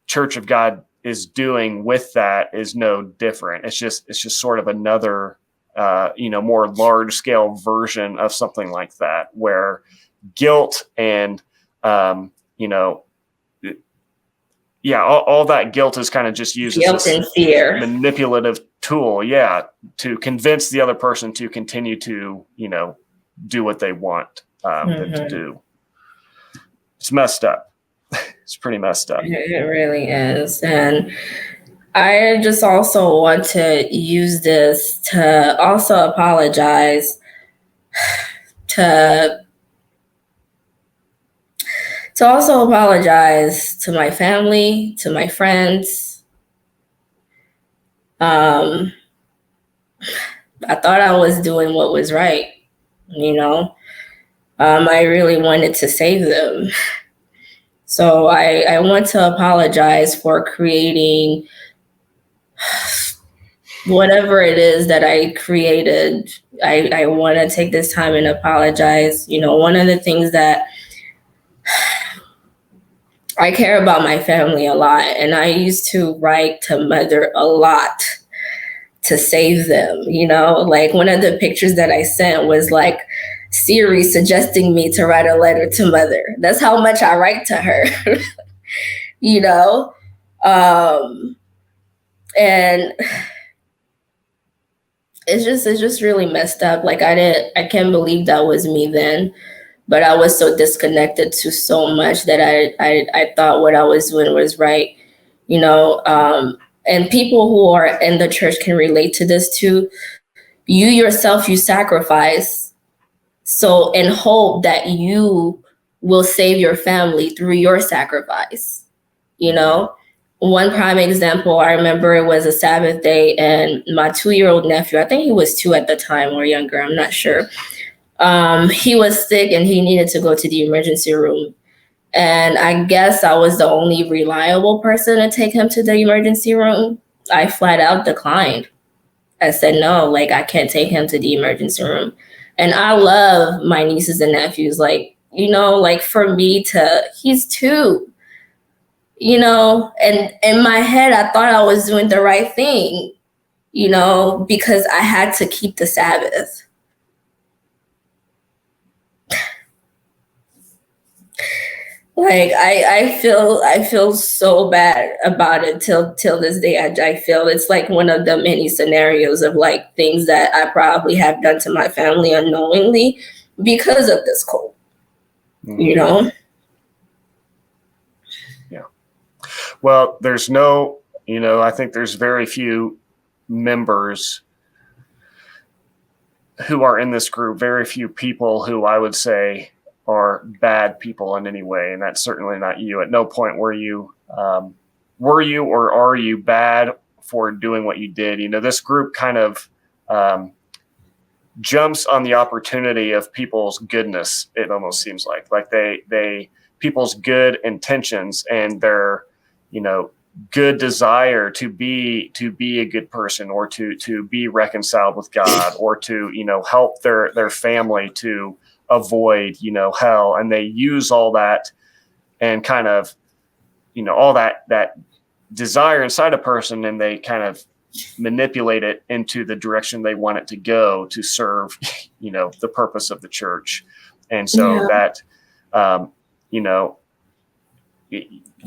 Church of God is doing with that is no different. It's just sort of another, more large scale version of something like that, where guilt and, all that guilt is kind of just used as and fear manipulative tool. To convince the other person to continue to, do what they want them to do. It's messed up. It's pretty messed up. It really is. And I just also want to use this to also apologize to my family, to my friends. I thought I was doing what was right, I really wanted to save them. So I want to apologize for creating whatever it is that I created. I want to take this time and apologize. One of the things that I care about my family a lot, and I used to write to mother a lot to save them. Like one of the pictures that I sent was like Siri suggesting me to write a letter to mother. That's how much I write to her. And it's just really messed up. Like I can't believe that was me then, but I was so disconnected to so much that I thought what I was doing was right, and people who are in the church can relate to this too. You yourself, you sacrifice so in hope that you will save your family through your sacrifice. One prime example, I remember it was a Sabbath day and my 2-year-old nephew, I think he was 2 at the time or younger, I'm not sure. He was sick and he needed to go to the emergency room. And I guess I was the only reliable person to take him to the emergency room. I flat out declined. I said, no, like I can't take him to the emergency room. And I love my nieces and nephews. Like, like for me he's 2, and in my head, I thought I was doing the right thing, because I had to keep the Sabbath. Like I feel so bad about it till this day. I feel it's like one of the many scenarios of like things that I probably have done to my family unknowingly because of this cult. Yeah. Well, there's no, I think there's very few members who are in this group, very few people who I would say are bad people in any way, and that's certainly not you. At no point were you or are you bad for doing what you did. This group kind of jumps on the opportunity of people's goodness. It almost seems like they people's good intentions and their good desire to be a good person, or to be reconciled with God, or to help their family to avoid hell, and they use all that and kind of all that desire inside a person, and they kind of manipulate it into the direction they want it to go to serve the purpose of the church. And so that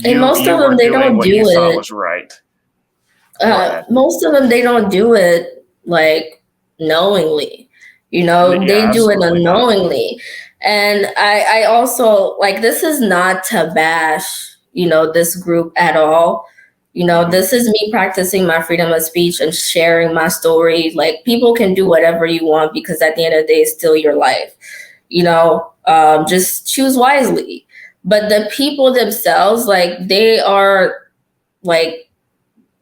and most of them, they don't do it. Thought was right. Most of them, they don't do it like knowingly. They do it unknowingly. Not. And I also, like, this is not to bash, this group at all. This is me practicing my freedom of speech and sharing my story. Like, people can do whatever you want, because at the end of the day, it's still your life. Just choose wisely. But the people themselves, like, they are like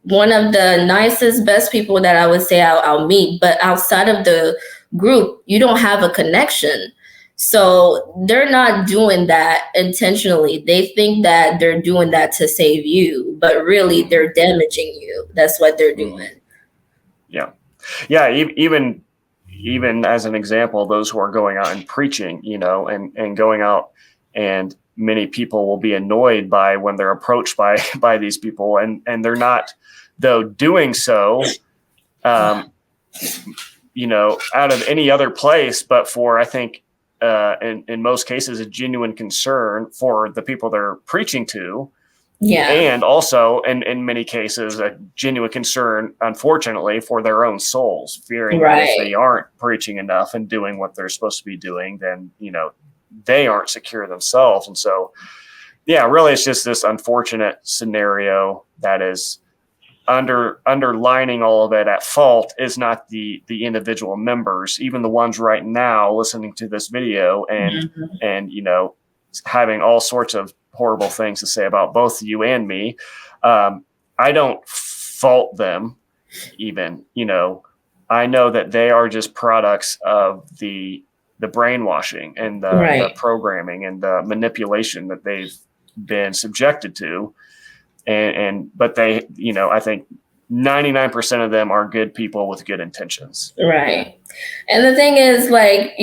one of the nicest, best people that I would say I'll meet. But outside of the group, you don't have a connection. So they're not doing that intentionally. They think that they're doing that to save you, but really they're damaging you. That's what they're doing. Yeah. Even as an example, those who are going out and preaching, and going out, and many people will be annoyed by when they're approached by these people, and they're not, though, doing so, out of any other place, but for, I think, in most cases, a genuine concern for the people they're preaching to. Yeah. And also, in many cases, a genuine concern, unfortunately, for their own souls, fearing that if they aren't preaching enough and doing what they're supposed to be doing, then, they aren't secure themselves. And so, really, it's just this unfortunate scenario that is underlining all of it. At fault is not the individual members, even the ones right now listening to this video and having all sorts of horrible things to say about both you and me. I don't fault them even. I know that they are just products of the brainwashing and the programming and the manipulation that they've been subjected to. But they, I think 99% of them are good people with good intentions. Right. And the thing is, like,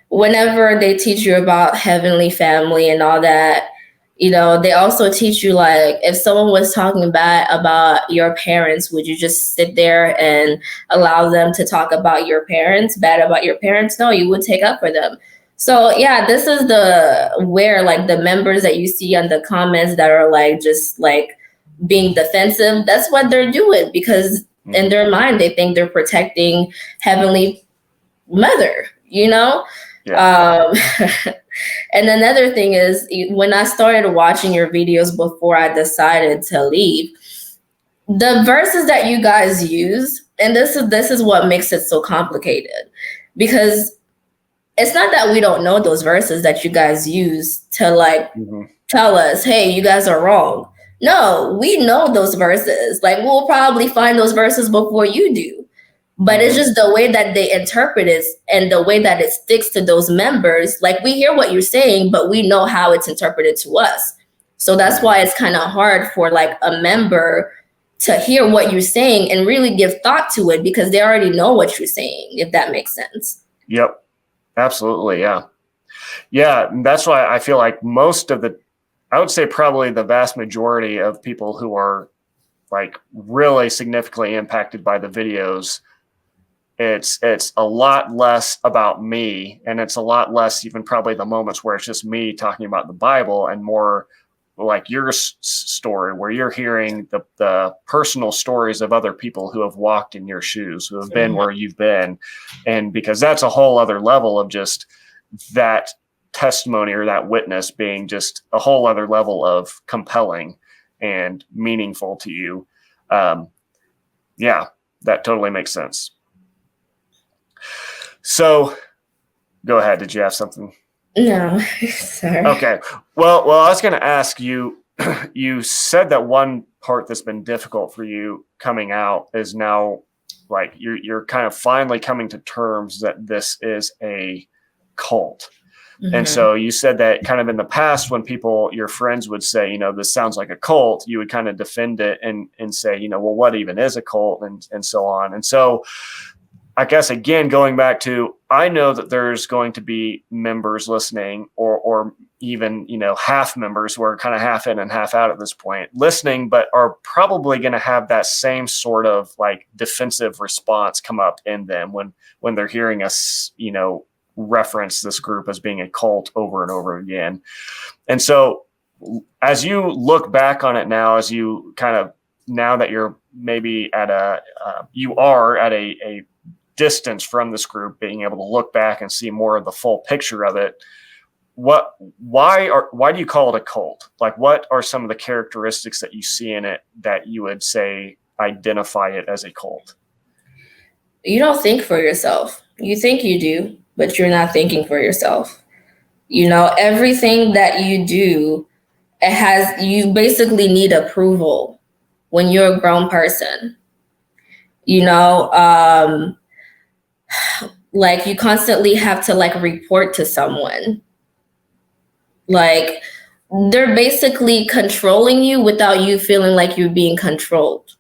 whenever they teach you about heavenly family and all that, they also teach you, like, if someone was talking bad about your parents, would you just sit there and allow them to talk about bad about your parents? No, you would take up for them. So this is where like the members that you see on the comments that are like just like being defensive, that's what they're doing, because in their mind they think they're protecting Heavenly Mother, Yeah. And another thing is, when I started watching your videos before I decided to leave, the verses that you guys use, and this is what makes it so complicated, because it's not that we don't know those verses that you guys use to like tell us, hey, you guys are wrong. No, we know those verses. Like, we'll probably find those verses before you do. But it's just the way that they interpret it and the way that it sticks to those members. Like, we hear what you're saying, but we know how it's interpreted to us. So that's why it's kind of hard for like a member to hear what you're saying and really give thought to it, because they already know what you're saying, if that makes sense. Yep. Absolutely. Yeah. Yeah. And that's why I feel like I would say probably the vast majority of people who are like really significantly impacted by the videos, it's a lot less about me, and it's a lot less even probably the moments where it's just me talking about the Bible, and more like your story where you're hearing the personal stories of other people who have walked in your shoes, who have been where you've been. And because that's a whole other level of just that testimony or that witness being just a whole other level of compelling and meaningful to you. Yeah, that totally makes sense. So go ahead. Did you have something? No, sorry. Okay. Well, I was going to ask you, you said that one part that's been difficult for you coming out is now like you're kind of finally coming to terms that this is a cult. Mm-hmm. And so you said that kind of in the past, when your friends would say, you know, this sounds like a cult, you would kind of defend it and say, you know, well, what even is a cult, and so on. And so I guess, again, going back to, I know that there's going to be members listening or even, you know, half members who are kind of half in and half out at this point listening, but are probably going to have that same sort of like defensive response come up in them when they're hearing us, you know, reference this group as being a cult over and over again. And so as you look back on it now, as you kind of, now that you're maybe at you are at a distance from this group, being able to look back and see more of the full picture of it, why do you call it a cult? Like, what are some of the characteristics that you see in it that you would say identify it as a cult? You don't think for yourself. You think you do, but you're not thinking for yourself. You know, everything that you do, you basically need approval when you're a grown person. You know, like you constantly have to like report to someone. Like they're basically controlling you without you feeling like you're being controlled.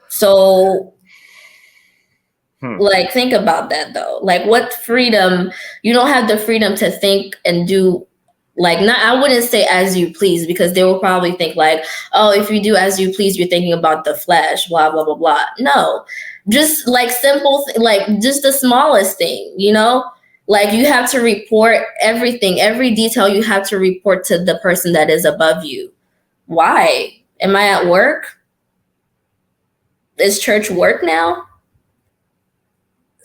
So like, think about that though. Like, what freedom? You don't have the freedom to think and do, like, not, I wouldn't say as you please, because they will probably think like, oh, if you do as you please, you're thinking about the flesh, blah, blah, blah, blah. No, just like simple, like just the smallest thing, you know? Like, you have to report everything, every detail you have to report to the person that is above you. Why? Am I at work? Is church work now?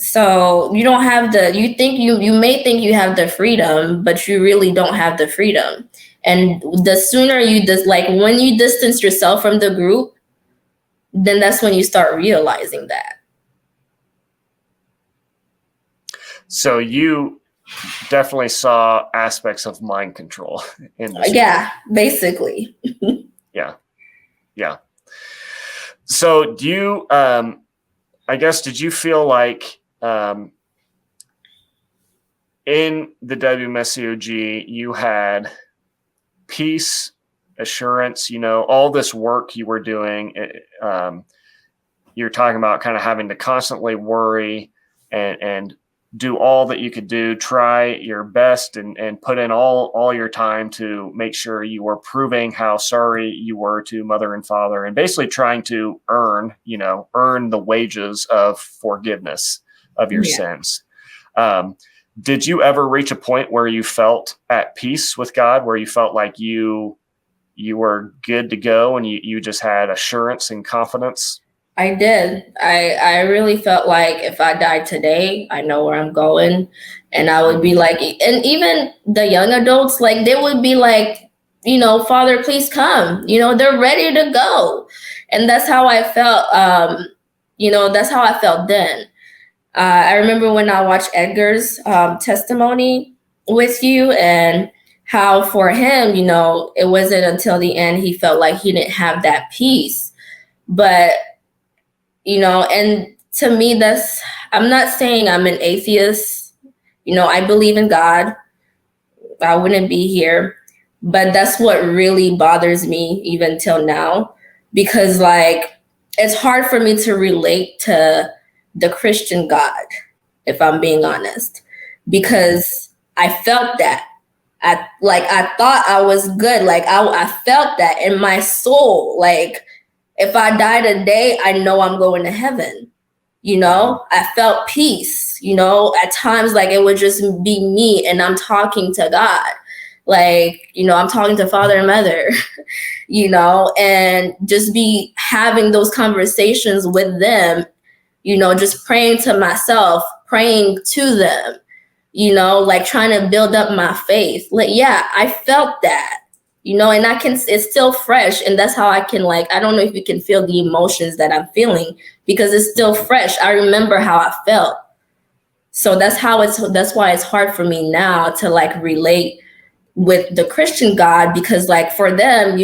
So you don't have you may think you have the freedom, but you really don't have the freedom. And the sooner when you distance yourself from the group, then that's when you start realizing that. So you definitely saw aspects of mind control in this. Yeah, basically. Yeah. So do you, I guess, did you feel like, in the WMSCOG, you had peace, assurance, you know, all this work you were doing, you're talking about kind of having to constantly worry and do all that you could do, try your best and put in all your time to make sure you were proving how sorry you were to mother and father, and basically trying to earn the wages of forgiveness of your sins. Did you ever reach a point where you felt at peace with God, where you felt like you were good to go and you just had assurance and confidence? I did. I really felt like if I died today, I know where I'm going. And I would be like, and even the young adults, like they would be like, you know, Father, please come. You know, they're ready to go. And that's how I felt. That's how I felt then. I remember when I watched Edgar's testimony with you, and how for him, you know, it wasn't until the end he felt like he didn't have that peace. But, you know, and to me, I'm not saying I'm an atheist. You know, I believe in God. I wouldn't be here. But that's what really bothers me even till now, because like, it's hard for me to relate to the Christian God. if I'm being honest, because I felt that. I thought I was good. Like I felt that in my soul. Like if I die today, I know I'm going to heaven. I felt peace, at times, like it would just be me and I'm talking to God. Like, I'm talking to Father and Mother, and just be having those conversations with them, just praying to myself, praying to them, like trying to build up my faith. Like, yeah, I felt that, and it's still fresh. And that's how I can, like, I don't know if you can feel the emotions that I'm feeling because it's still fresh. I remember how I felt. So that's why it's hard for me now to like relate with the Christian God, because like for them,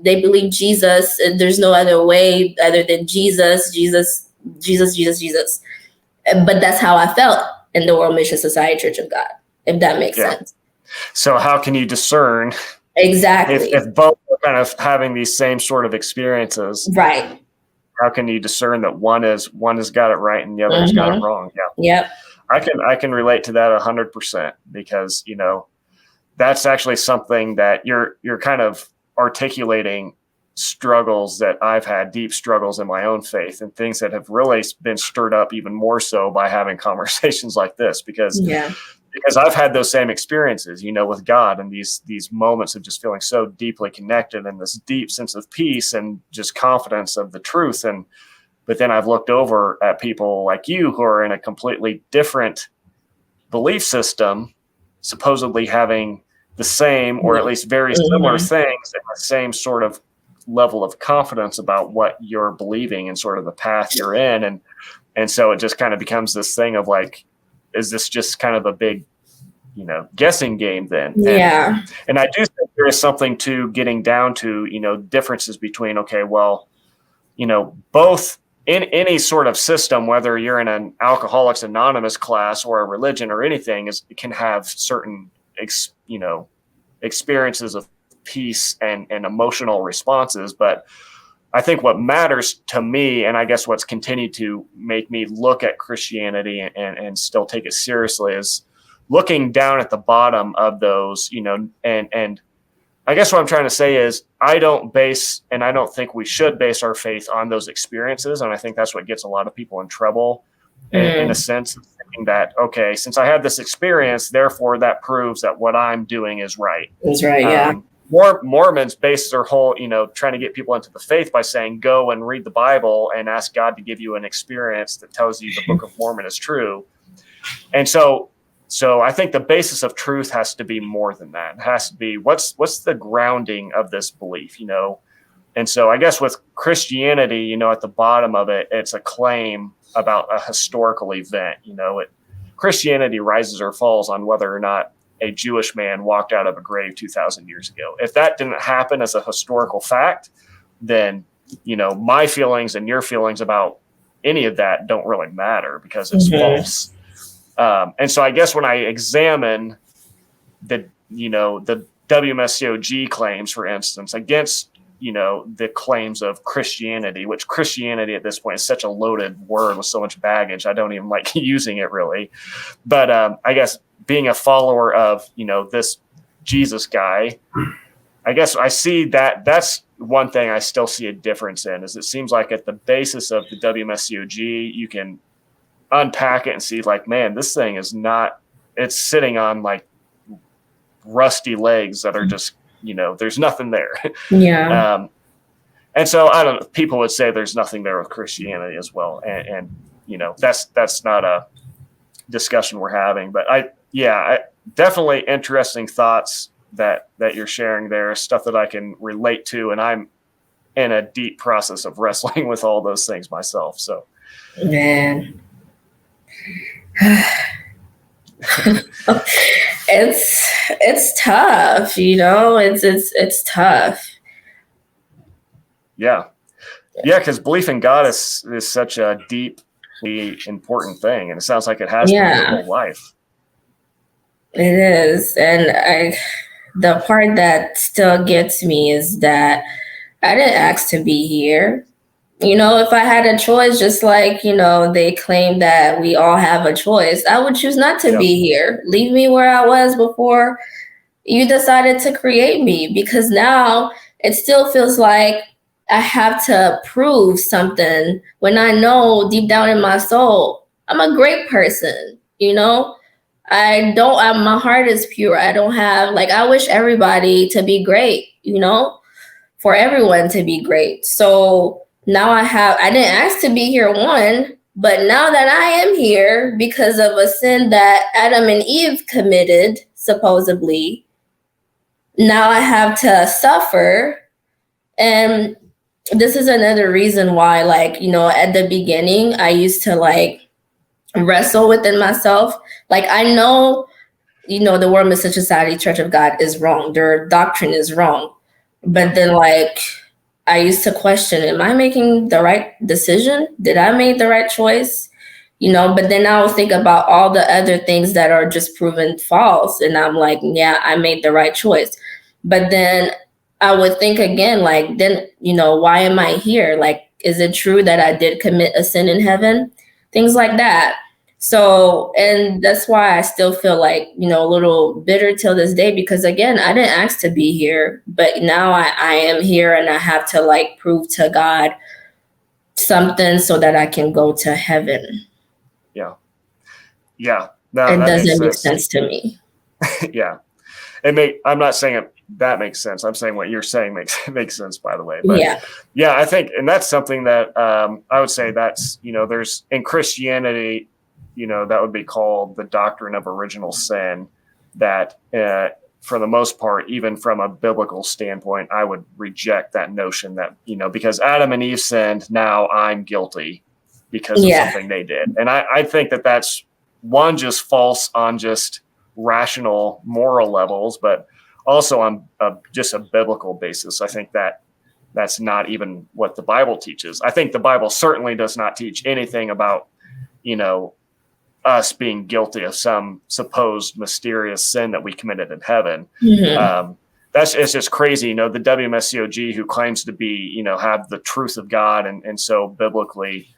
they believe Jesus, and there's no other way other than Jesus. But that's how I felt in the World Mission Society Church of God, if that makes sense. So how can you discern exactly if both are kind of having these same sort of experiences? Right. How can you discern that one has got it right and the other has got it wrong? Yep. I can relate to that 100% because, that's actually something that you're kind of articulating struggles that I've had, deep struggles in my own faith, and things that have really been stirred up even more so by having conversations like this, because I've had those same experiences, with God, and these moments of just feeling so deeply connected and this deep sense of peace and just confidence of the truth. But then I've looked over at people like you who are in a completely different belief system, supposedly having the same or at least very similar things and the same sort of level of confidence about what you're believing and sort of the path you're in. And so it just kind of becomes this thing of like, is this just kind of a big, guessing game then? And I do think there is something to getting down to, differences between, okay, well, both in any sort of system, whether you're in an Alcoholics Anonymous class or a religion or anything, can have certain experiences of peace and emotional responses. But I think what matters to me, and I guess what's continued to make me look at Christianity and still take it seriously, is looking down at the bottom of those, and I guess what I'm trying to say is I don't think we should base our faith on those experiences. And I think that's what gets a lot of people in trouble in a sense, thinking that, okay, since I had this experience, therefore that proves that what I'm doing is right. That's right. Yeah. Mormons base their whole, trying to get people into the faith by saying, go and read the Bible and ask God to give you an experience that tells you the Book of Mormon is true. And so I think the basis of truth has to be more than that. It has to be what's the grounding of this belief, And so I guess with Christianity, at the bottom of it, it's a claim about a historical event. Christianity rises or falls on whether or not a Jewish man walked out of a grave 2,000 years ago. If that didn't happen as a historical fact, then, my feelings and your feelings about any of that don't really matter because it's false. And so I guess when I examine the WMSCOG claims, for instance, against, the claims of Christianity, which Christianity at this point is such a loaded word with so much baggage, I don't even like using it really. But I guess being a follower of, this Jesus guy, I guess I see that's one thing I still see a difference in, is it seems like at the basis of the WMSCOG, you can unpack it and see like, man, this thing is not, it's sitting on like rusty legs that are just, there's nothing there. Yeah. And so I don't know, people would say there's nothing there with Christianity as well. And that's not a discussion we're having, but I definitely interesting thoughts that you're sharing there, stuff that I can relate to. And I'm in a deep process of wrestling with all those things myself. So, man, it's tough, it's tough. Yeah. Because belief in God is such a deeply important thing, and it sounds like it has been your whole life. It is, and the part that still gets me is that I didn't ask to be here. If I had a choice, just like, they claim that we all have a choice, I would choose not to be here. Leave me where I was before you decided to create me, because now it still feels like I have to prove something when I know deep down in my soul, I'm a great person, my heart is pure. I don't have, I wish everybody to be great, for everyone to be great. So now I didn't ask to be here, one, but now that I am here because of a sin that Adam and Eve committed, supposedly, now I have to suffer. And this is another reason why, at the beginning, I used to wrestle within myself. I know, the World Mystic Society Church of God is wrong. Their doctrine is wrong. But then I used to question, am I making the right decision? Did I make the right choice? But then I would think about all the other things that are just proven false. And I'm like, yeah, I made the right choice. But then I would think again, then, why am I here? Is it true that I did commit a sin in heaven? Things like that. So, and that's why I still feel a little bitter till this day, because again, I didn't ask to be here, but now I am here, and I have to prove to God something so that I can go to heaven. Yeah. Yeah. No, It that doesn't make makes sense to me. Yeah. I'm not saying that makes sense. I'm saying what you're saying makes sense, by the way. But yeah, I think, and that's something that I would say that's, there's in Christianity, that would be called the doctrine of original sin, that for the most part, even from a biblical standpoint, I would reject that notion that, because Adam and Eve sinned, now I'm guilty because of something they did. And I think that that's one, just false on just rational moral levels, but also on just a biblical basis. I think that that's not even what the Bible teaches. I think the Bible certainly does not teach anything about, us being guilty of some supposed mysterious sin that we committed in heaven. Mm-hmm. It's just crazy. The WMSCOG, who claims to be, have the truth of God and so biblically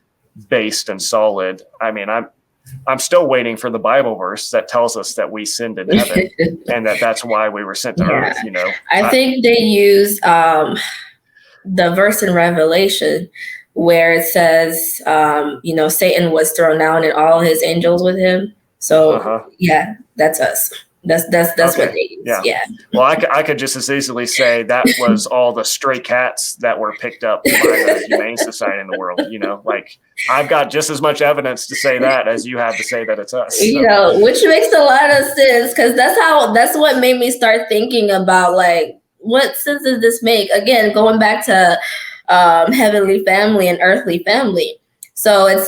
based and solid. I mean, I'm still waiting for the Bible verse that tells us that we sinned in heaven and that's why we were sent to earth. I think they use the verse in Revelation where it says, Satan was thrown down and all his angels with him. So yeah, that's us. That's okay. What they use. Yeah. Well, I could just as easily say that was all the stray cats that were picked up by the Humane Society in the world. I've got just as much evidence to say that as you have to say that it's us. So. Which makes a lot of sense, because that's what made me start thinking about what sense does this make? Again, going back to heavenly family and earthly family. So it's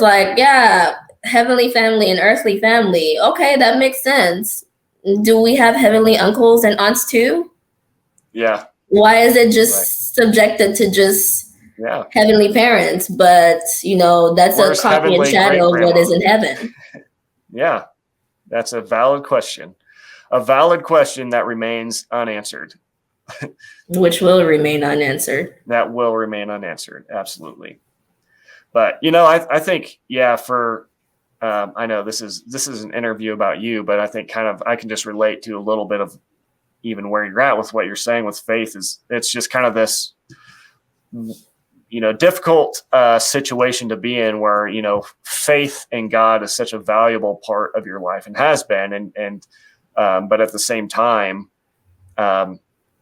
heavenly family and earthly family. Okay, that makes sense. Do we have heavenly uncles and aunts too? Yeah. Why is it just subjected to just heavenly parents? But that's a copy and shadow of what is in heaven. Yeah, that's a valid question. A valid question that remains unanswered. Which will remain unanswered. That will remain unanswered. Absolutely. But I think for. I know this is an interview about you, but I think I can just relate to a little bit of even where you're at with what you're saying with faith. It's just kind of this, difficult situation to be in where, faith in God is such a valuable part of your life and has been. But at the same time,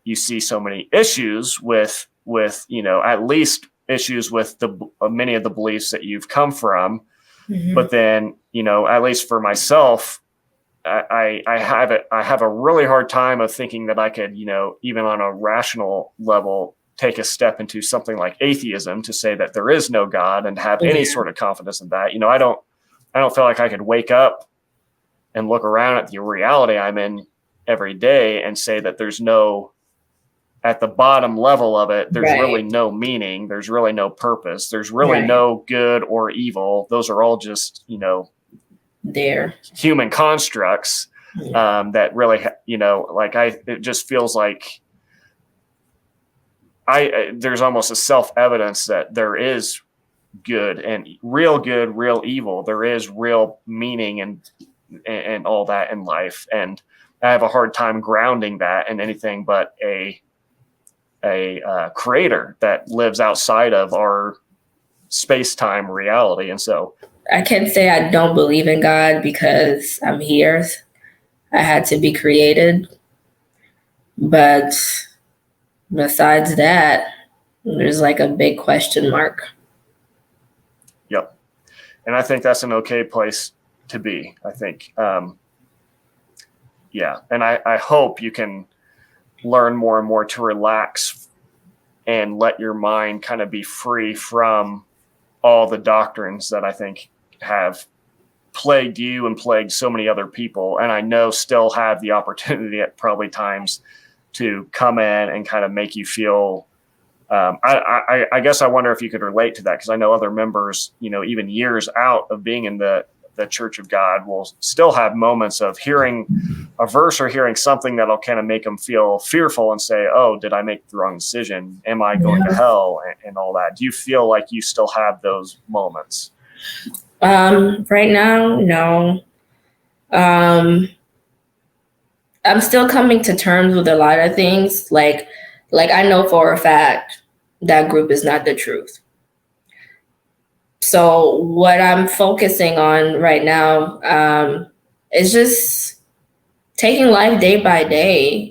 you see so many issues with, at least issues with many of the beliefs that you've come from. Mm-hmm. But then, at least for myself, I have a really hard time of thinking that I could, even on a rational level, take a step into something like atheism to say that there is no God and have any sort of confidence in that. I don't feel like I could wake up and look around at the reality I'm in every day and say that there's no, at the bottom level of it, there's really no meaning. There's really no purpose. There's really no good or evil. Those are all just, there human constructs that really, it just feels like there's almost a self-evidence that there is good and real evil. There is real meaning and all that in life. And I have a hard time grounding that in anything but a creator that lives outside of our space-time reality. And so I can't say I don't believe in God because I'm here. I had to be created. But besides that, there's like a big question mark. Yep. And I think that's an okay place to be, I think. Yeah. And I hope you can learn more and more to relax and let your mind kind of be free from all the doctrines that I think have plagued you and plagued so many other people. And I know still have the opportunity at probably times to come in and kind of make you feel, I guess I wonder if you could relate to that, because I know other members, even years out of being in the Church of God will still have moments of hearing a verse or hearing something that'll kind of make them feel fearful and say, oh, did I make the wrong decision? Am I going to hell and all that? Do you feel like you still have those moments? Right now, no. I'm still coming to terms with a lot of things. Like I know for a fact that group is not the truth. So what I'm focusing on right now is just taking life day by day,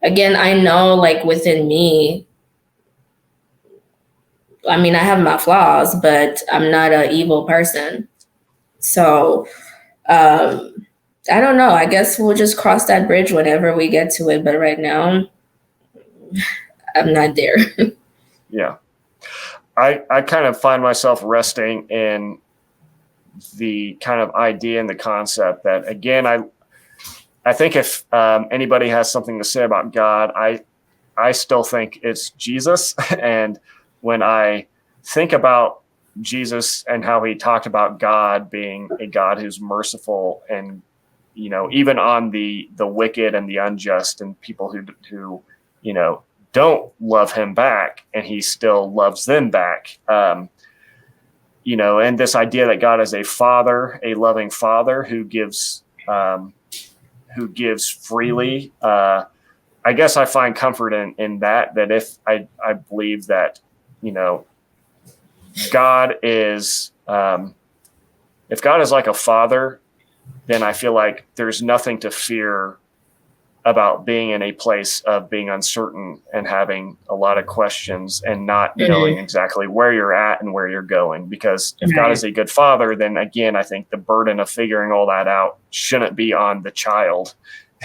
Again, I know like within me, I mean, I have my flaws, but I'm not an evil person. So I don't know. I guess we'll just cross that bridge whenever we get to it. But right now, I'm not there. Yeah. I kind of find myself resting in the kind of idea and the concept that, again, I think if anybody has something to say about God, I still think it's Jesus. And when I think about Jesus and how he talked about God being a God who's merciful and, even on the wicked and the unjust and people who don't love him back, and he still loves them back. And this idea that God is a father, a loving father who gives freely. I guess I find comfort in that if I believe that, God is, if God is like a father, then I feel like there's nothing to fear about being in a place of being uncertain and having a lot of questions and not knowing exactly where you're at and where you're going. Because if God is a good father, then again, I think the burden of figuring all that out shouldn't be on the child.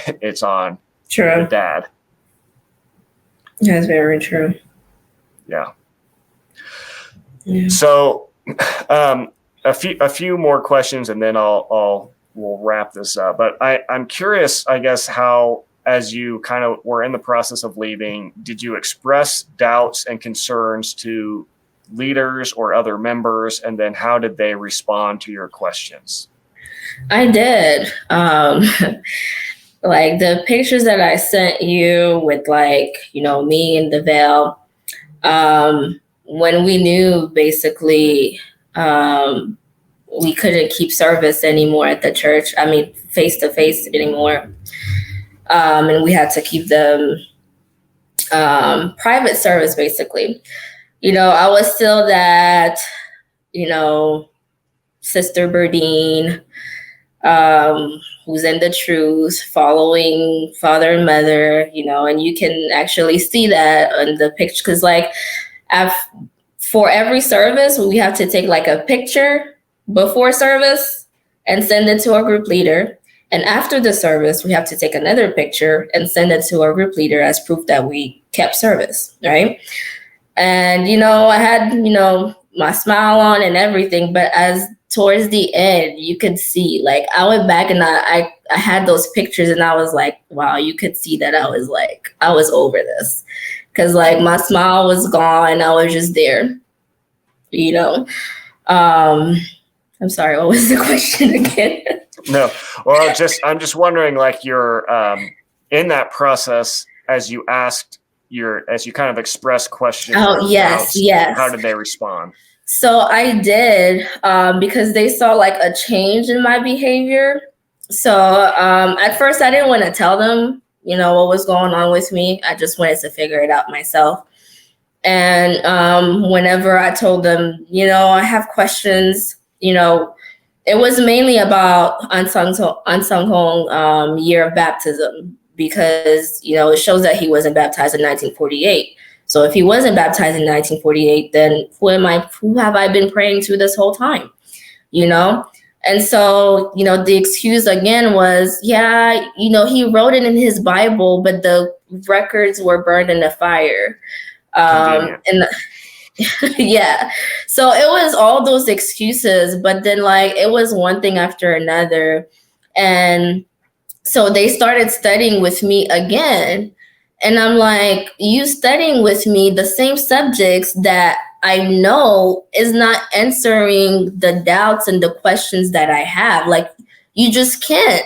It's on the dad. That's very true. Yeah. So a few more questions and then we'll wrap this up. But I'm curious, I guess, how, as you kind of were in the process of leaving, did you express doubts and concerns to leaders or other members? And then how did they respond to your questions? I did. Like the pictures that I sent you with me in the veil, when we knew basically we couldn't keep service anymore at the church. I mean, face to face anymore. And we had to keep them private service, basically. I was still that, Sister Berdine, who's in the truth, following father and mother, and you can actually see that on the picture. Because for every service, we have to take like a picture before service and send it to our group leader. And after the service, we have to take another picture and send it to our group leader as proof that we kept service, right? And, I had, my smile on and everything, but as towards the end, you could see, like, I went back and I had those pictures and I was like, wow, you could see that I was over this. Because, like, my smile was gone. I was just there, I'm sorry, what was the question again? No, well, I'm just wondering, like, you're in that process as you kind of expressed questions. Oh, yes. How did they respond? So I did, because they saw like a change in my behavior. So at first I didn't want to tell them, what was going on with me. I just wanted to figure it out myself. And whenever I told them, I have questions, it was mainly about Ahnsahnghong year of baptism, because, it shows that he wasn't baptized in 1948. So if he wasn't baptized in 1948, then who have I been praying to this whole time? And so, the excuse again was, yeah, he wrote it in his Bible, but the records were burned in the fire. And yeah, so it was all those excuses, but then like it was one thing after another. And so they started studying with me again. And I'm like, you studying with me the same subjects that I know is not answering the doubts and the questions that I have. Like, you just can't,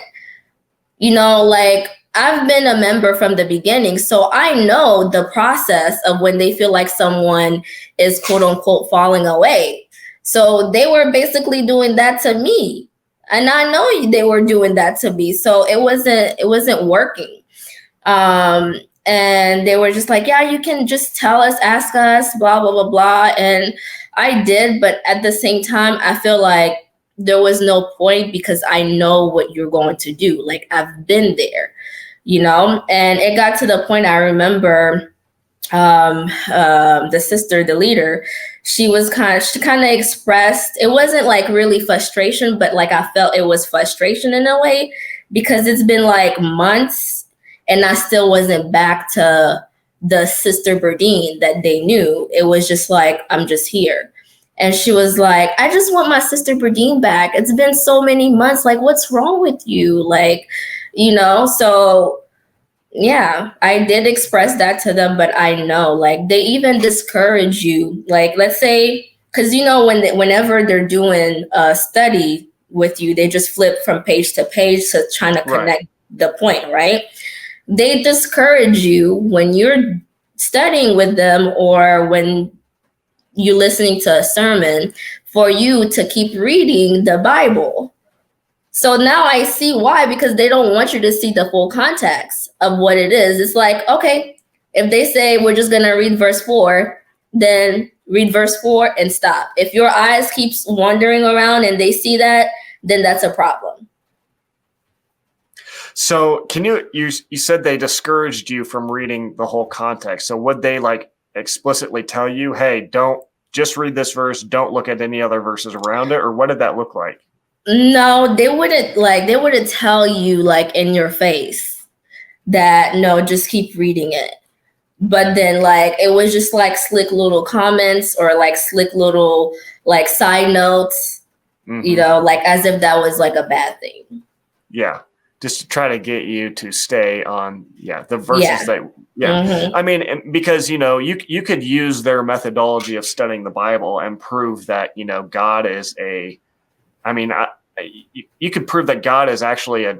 like, I've been a member from the beginning, so I know the process of when they feel like someone is quote unquote falling away. So they were basically doing that to me. And I know they were doing that to me. So it wasn't working. And they were just like, yeah, you can just tell us, ask us, blah, blah, blah, blah. And I did, but at the same time, I feel like there was no point, because I know what you're going to do. Like, I've been there, and it got to the point, I remember the sister, the leader, she kind of expressed, it wasn't like really frustration, but like I felt it was frustration in a way, because it's been like months and I still wasn't back to the sister Berdine that they knew. It was just like, I'm just here. And she was like, I just want my sister Berdine back. It's been so many months. Like, what's wrong with you? Like, so yeah, I did express that to them, but I know, like, they even discourage you. Like, let's say, because whenever they're doing a study with you, they just flip from page to page to trying to connect the point, right? They discourage you when you're studying with them, or when you're listening to a sermon, for you to keep reading the Bible. So now I see why, because they don't want you to see the full context of what it is. It's like, okay, if they say we're just going to read verse 4, then read verse 4 and stop. If your eyes keeps wandering around and they see that, then that's a problem. So you said they discouraged you from reading the whole context. So would they like explicitly tell you, hey, don't just read this verse, don't look at any other verses around it? Or what did that look like? No, they wouldn't tell you like in your face that, no, just keep reading it. But then like it was just like slick little comments, or like slick little like side notes, like as if that was like a bad thing. Yeah. Just to try to get you to stay on, the verses I mean, because, you could use their methodology of studying the Bible and prove that, God is you could prove that God is actually a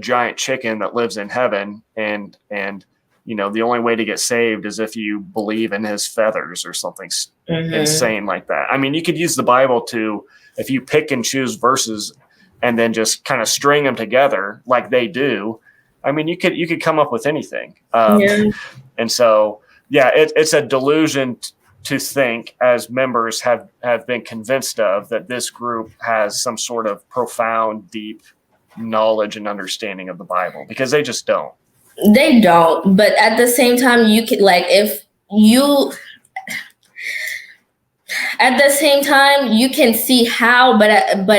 giant chicken that lives in heaven, and the only way to get saved is if you believe in his feathers or something insane like that. I mean, you could use the Bible if you pick and choose verses and then just kind of string them together like they do. I mean, you could come up with anything. And so, it's a delusion to think, as members have been convinced of, that this group has some sort of profound, deep knowledge and understanding of the Bible, because they just don't. They don't. But at the same time, you can, like, if you, at the same time, you can see how, but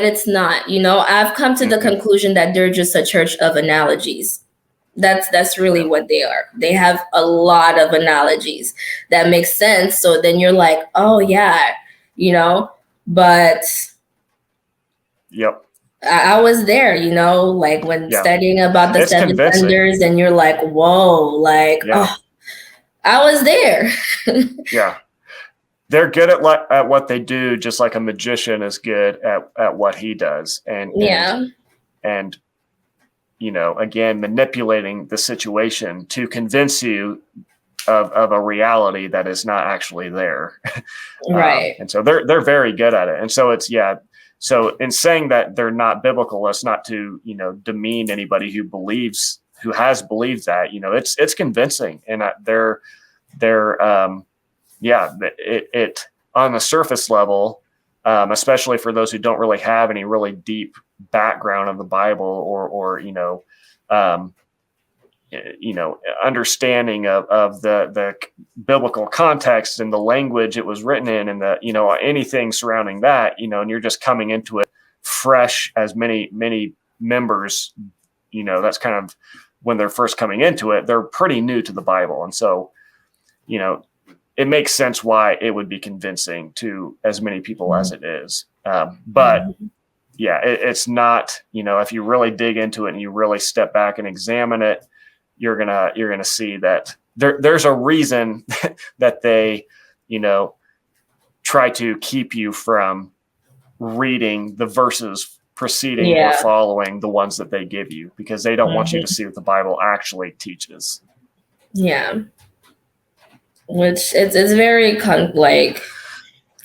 it's not, I've come to the conclusion that they're just a church of analogies. That's really what they are. They have a lot of analogies that make sense. So then you're like, oh yeah, but yep. I was there, like when studying about the seven thunders, and you're like, whoa, like, oh, I was there. Yeah. They're good at what they do, just like a magician is good at what he does. And again, manipulating the situation to convince you of a reality that is not actually there. Right. And so they're very good at it. And so it's, yeah. So in saying that they're not biblical, it's not to, demean anybody who has believed that, it's convincing, and they're it on the surface level, especially for those who don't really have any really deep background of the Bible or understanding of the biblical context and the language it was written in, and anything surrounding that, and you're just coming into it fresh, as many members, that's kind of when they're first coming into it, they're pretty new to the Bible. And so, it makes sense why it would be convincing to as many people as it is. But yeah, it's not, if you really dig into it and you really step back and examine it, you're gonna see that there's a reason that they, try to keep you from reading the verses preceding or following the ones that they give you, because they don't want you to see what the Bible actually teaches. Yeah. Which it's very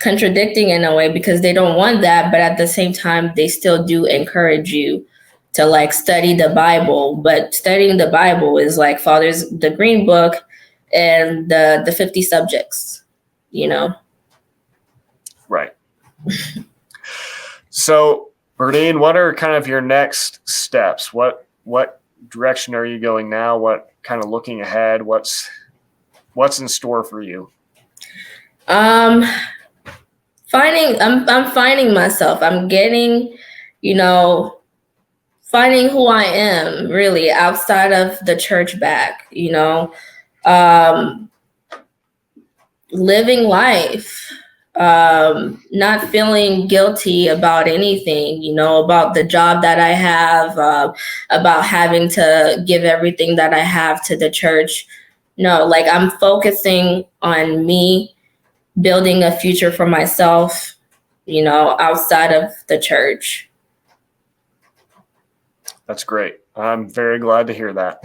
contradicting in a way, because they don't want that, but at the same time they still do encourage you to study the Bible. But studying the Bible is Father's the Green Book and the 50 subjects, Right. So, Berdine, what are kind of your next steps? What direction are you going now? What kind of looking ahead? What's in store for you? I'm finding myself. I'm getting, finding who I am really outside of the church back, living life, not feeling guilty about anything, about the job that I have, about having to give everything that I have to the church. No, I'm focusing on me building a future for myself, outside of the church. That's great. I'm very glad to hear that.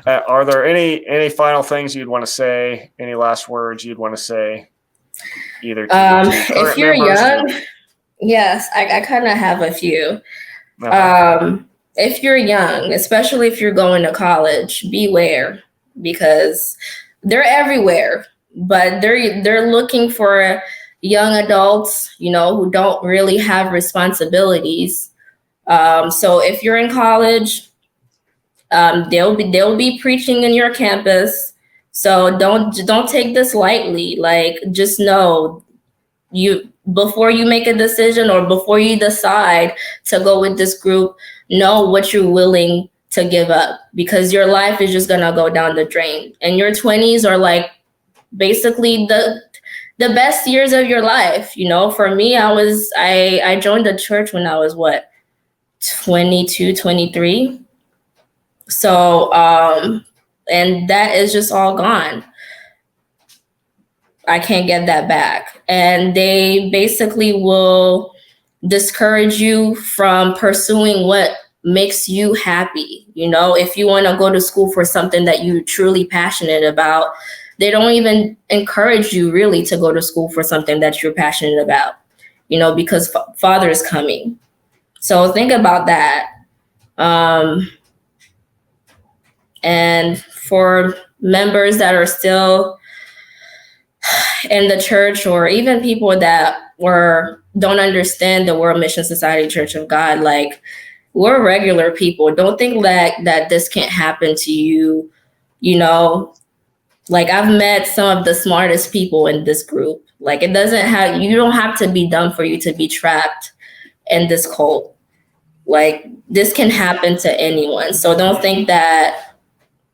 Are there any final things you'd want to say? Any last words you'd want to say? Either to if you're young, yes, I kind of have a few. If you're young, especially if you're going to college, beware, because they're everywhere, but they're looking for young adults, who don't really have responsibilities. So if you're in college, they'll be preaching in your campus. So don't take this lightly. Just know, before you make a decision or before you decide to go with this group, know what you're willing to give up, because your life is just gonna go down the drain. And your 20s are basically the best years of your life. For me, I joined the church when I was 22, 23. So and that is just all gone. I can't get that back. And they basically will discourage you from pursuing what makes you happy. If you want to go to school for something that you're truly passionate about, they don't even encourage you really to go to school for something that you're passionate about, because Father is coming. So think about that. And for members that are still in the church, or even people that don't understand the World Mission Society Church of God, we're regular people. Don't think that this can't happen to you. I've met some of the smartest people in this group. You don't have to be dumb for you to be trapped in this cult. This can happen to anyone. So don't think that,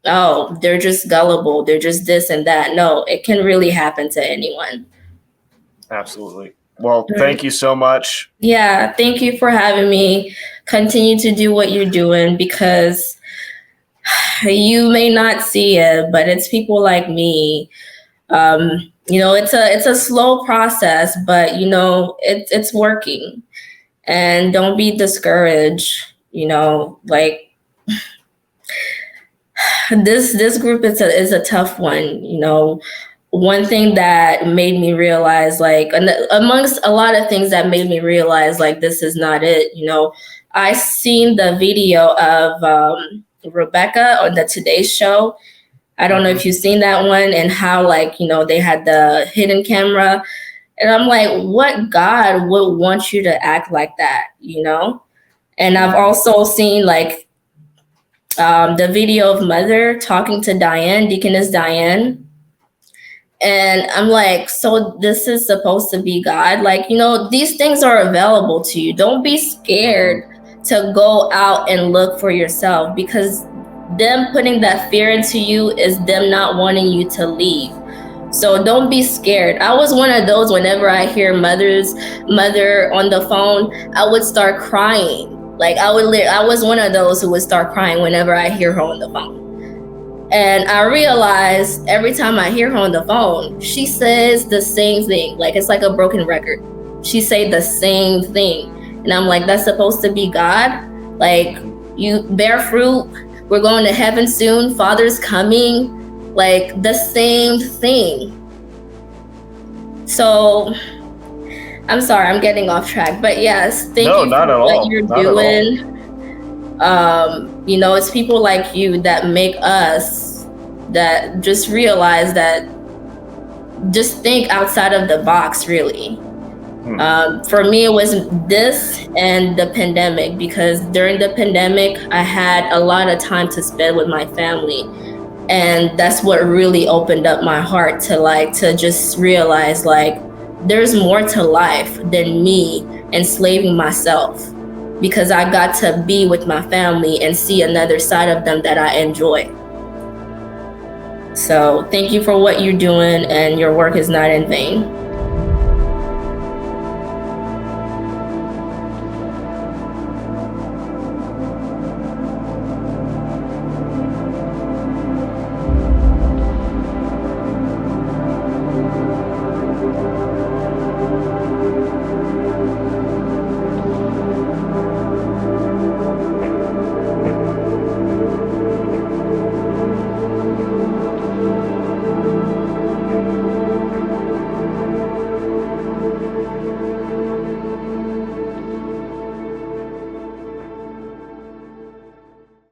oh, they're just gullible, they're just this and that. No, it can really happen to anyone. Absolutely. Well, thank you so much. Yeah, thank you for having me. Continue to do what you're doing, because you may not see it, but it's people like me. It's a slow process, but it's working. And don't be discouraged. this group is a tough one. You know, one thing that made me realize, like, amongst a lot of things that made me realize, like, this is not it. You know, I seen the video of Rebecca on the Today Show. I don't know if you've seen that one, and how, like, you know, they had the hidden camera. And I'm like, what God would want you to act like that, you know? And I've also seen, like, the video of Mother talking to Diane, Deaconess Diane. And I'm like, so this is supposed to be God? Like, you know, these things are available to you. Don't be scared to go out and look for yourself, because them putting that fear into you is them not wanting you to leave. So don't be scared. I was one of those, whenever I hear mother on the phone, I would start crying. Like, I was one of those who would start crying whenever I hear her on the phone. And I realized every time I hear her on the phone, she says the same thing. Like, it's like a broken record. She say the same thing. And I'm like, that's supposed to be God? Like, you bear fruit, we're going to heaven soon, Father's coming. Like, the same thing. So I'm sorry, I'm getting off track, but yes, thank you for what you're doing. You know, it's people like you that make us, that just realize that, just think outside of the box, really. For me, it was this and the pandemic, because during the pandemic, I had a lot of time to spend with my family. And that's what really opened up my heart to just realize, like, there's more to life than me enslaving myself, because I got to be with my family and see another side of them that I enjoy. So thank you for what you're doing, and your work is not in vain.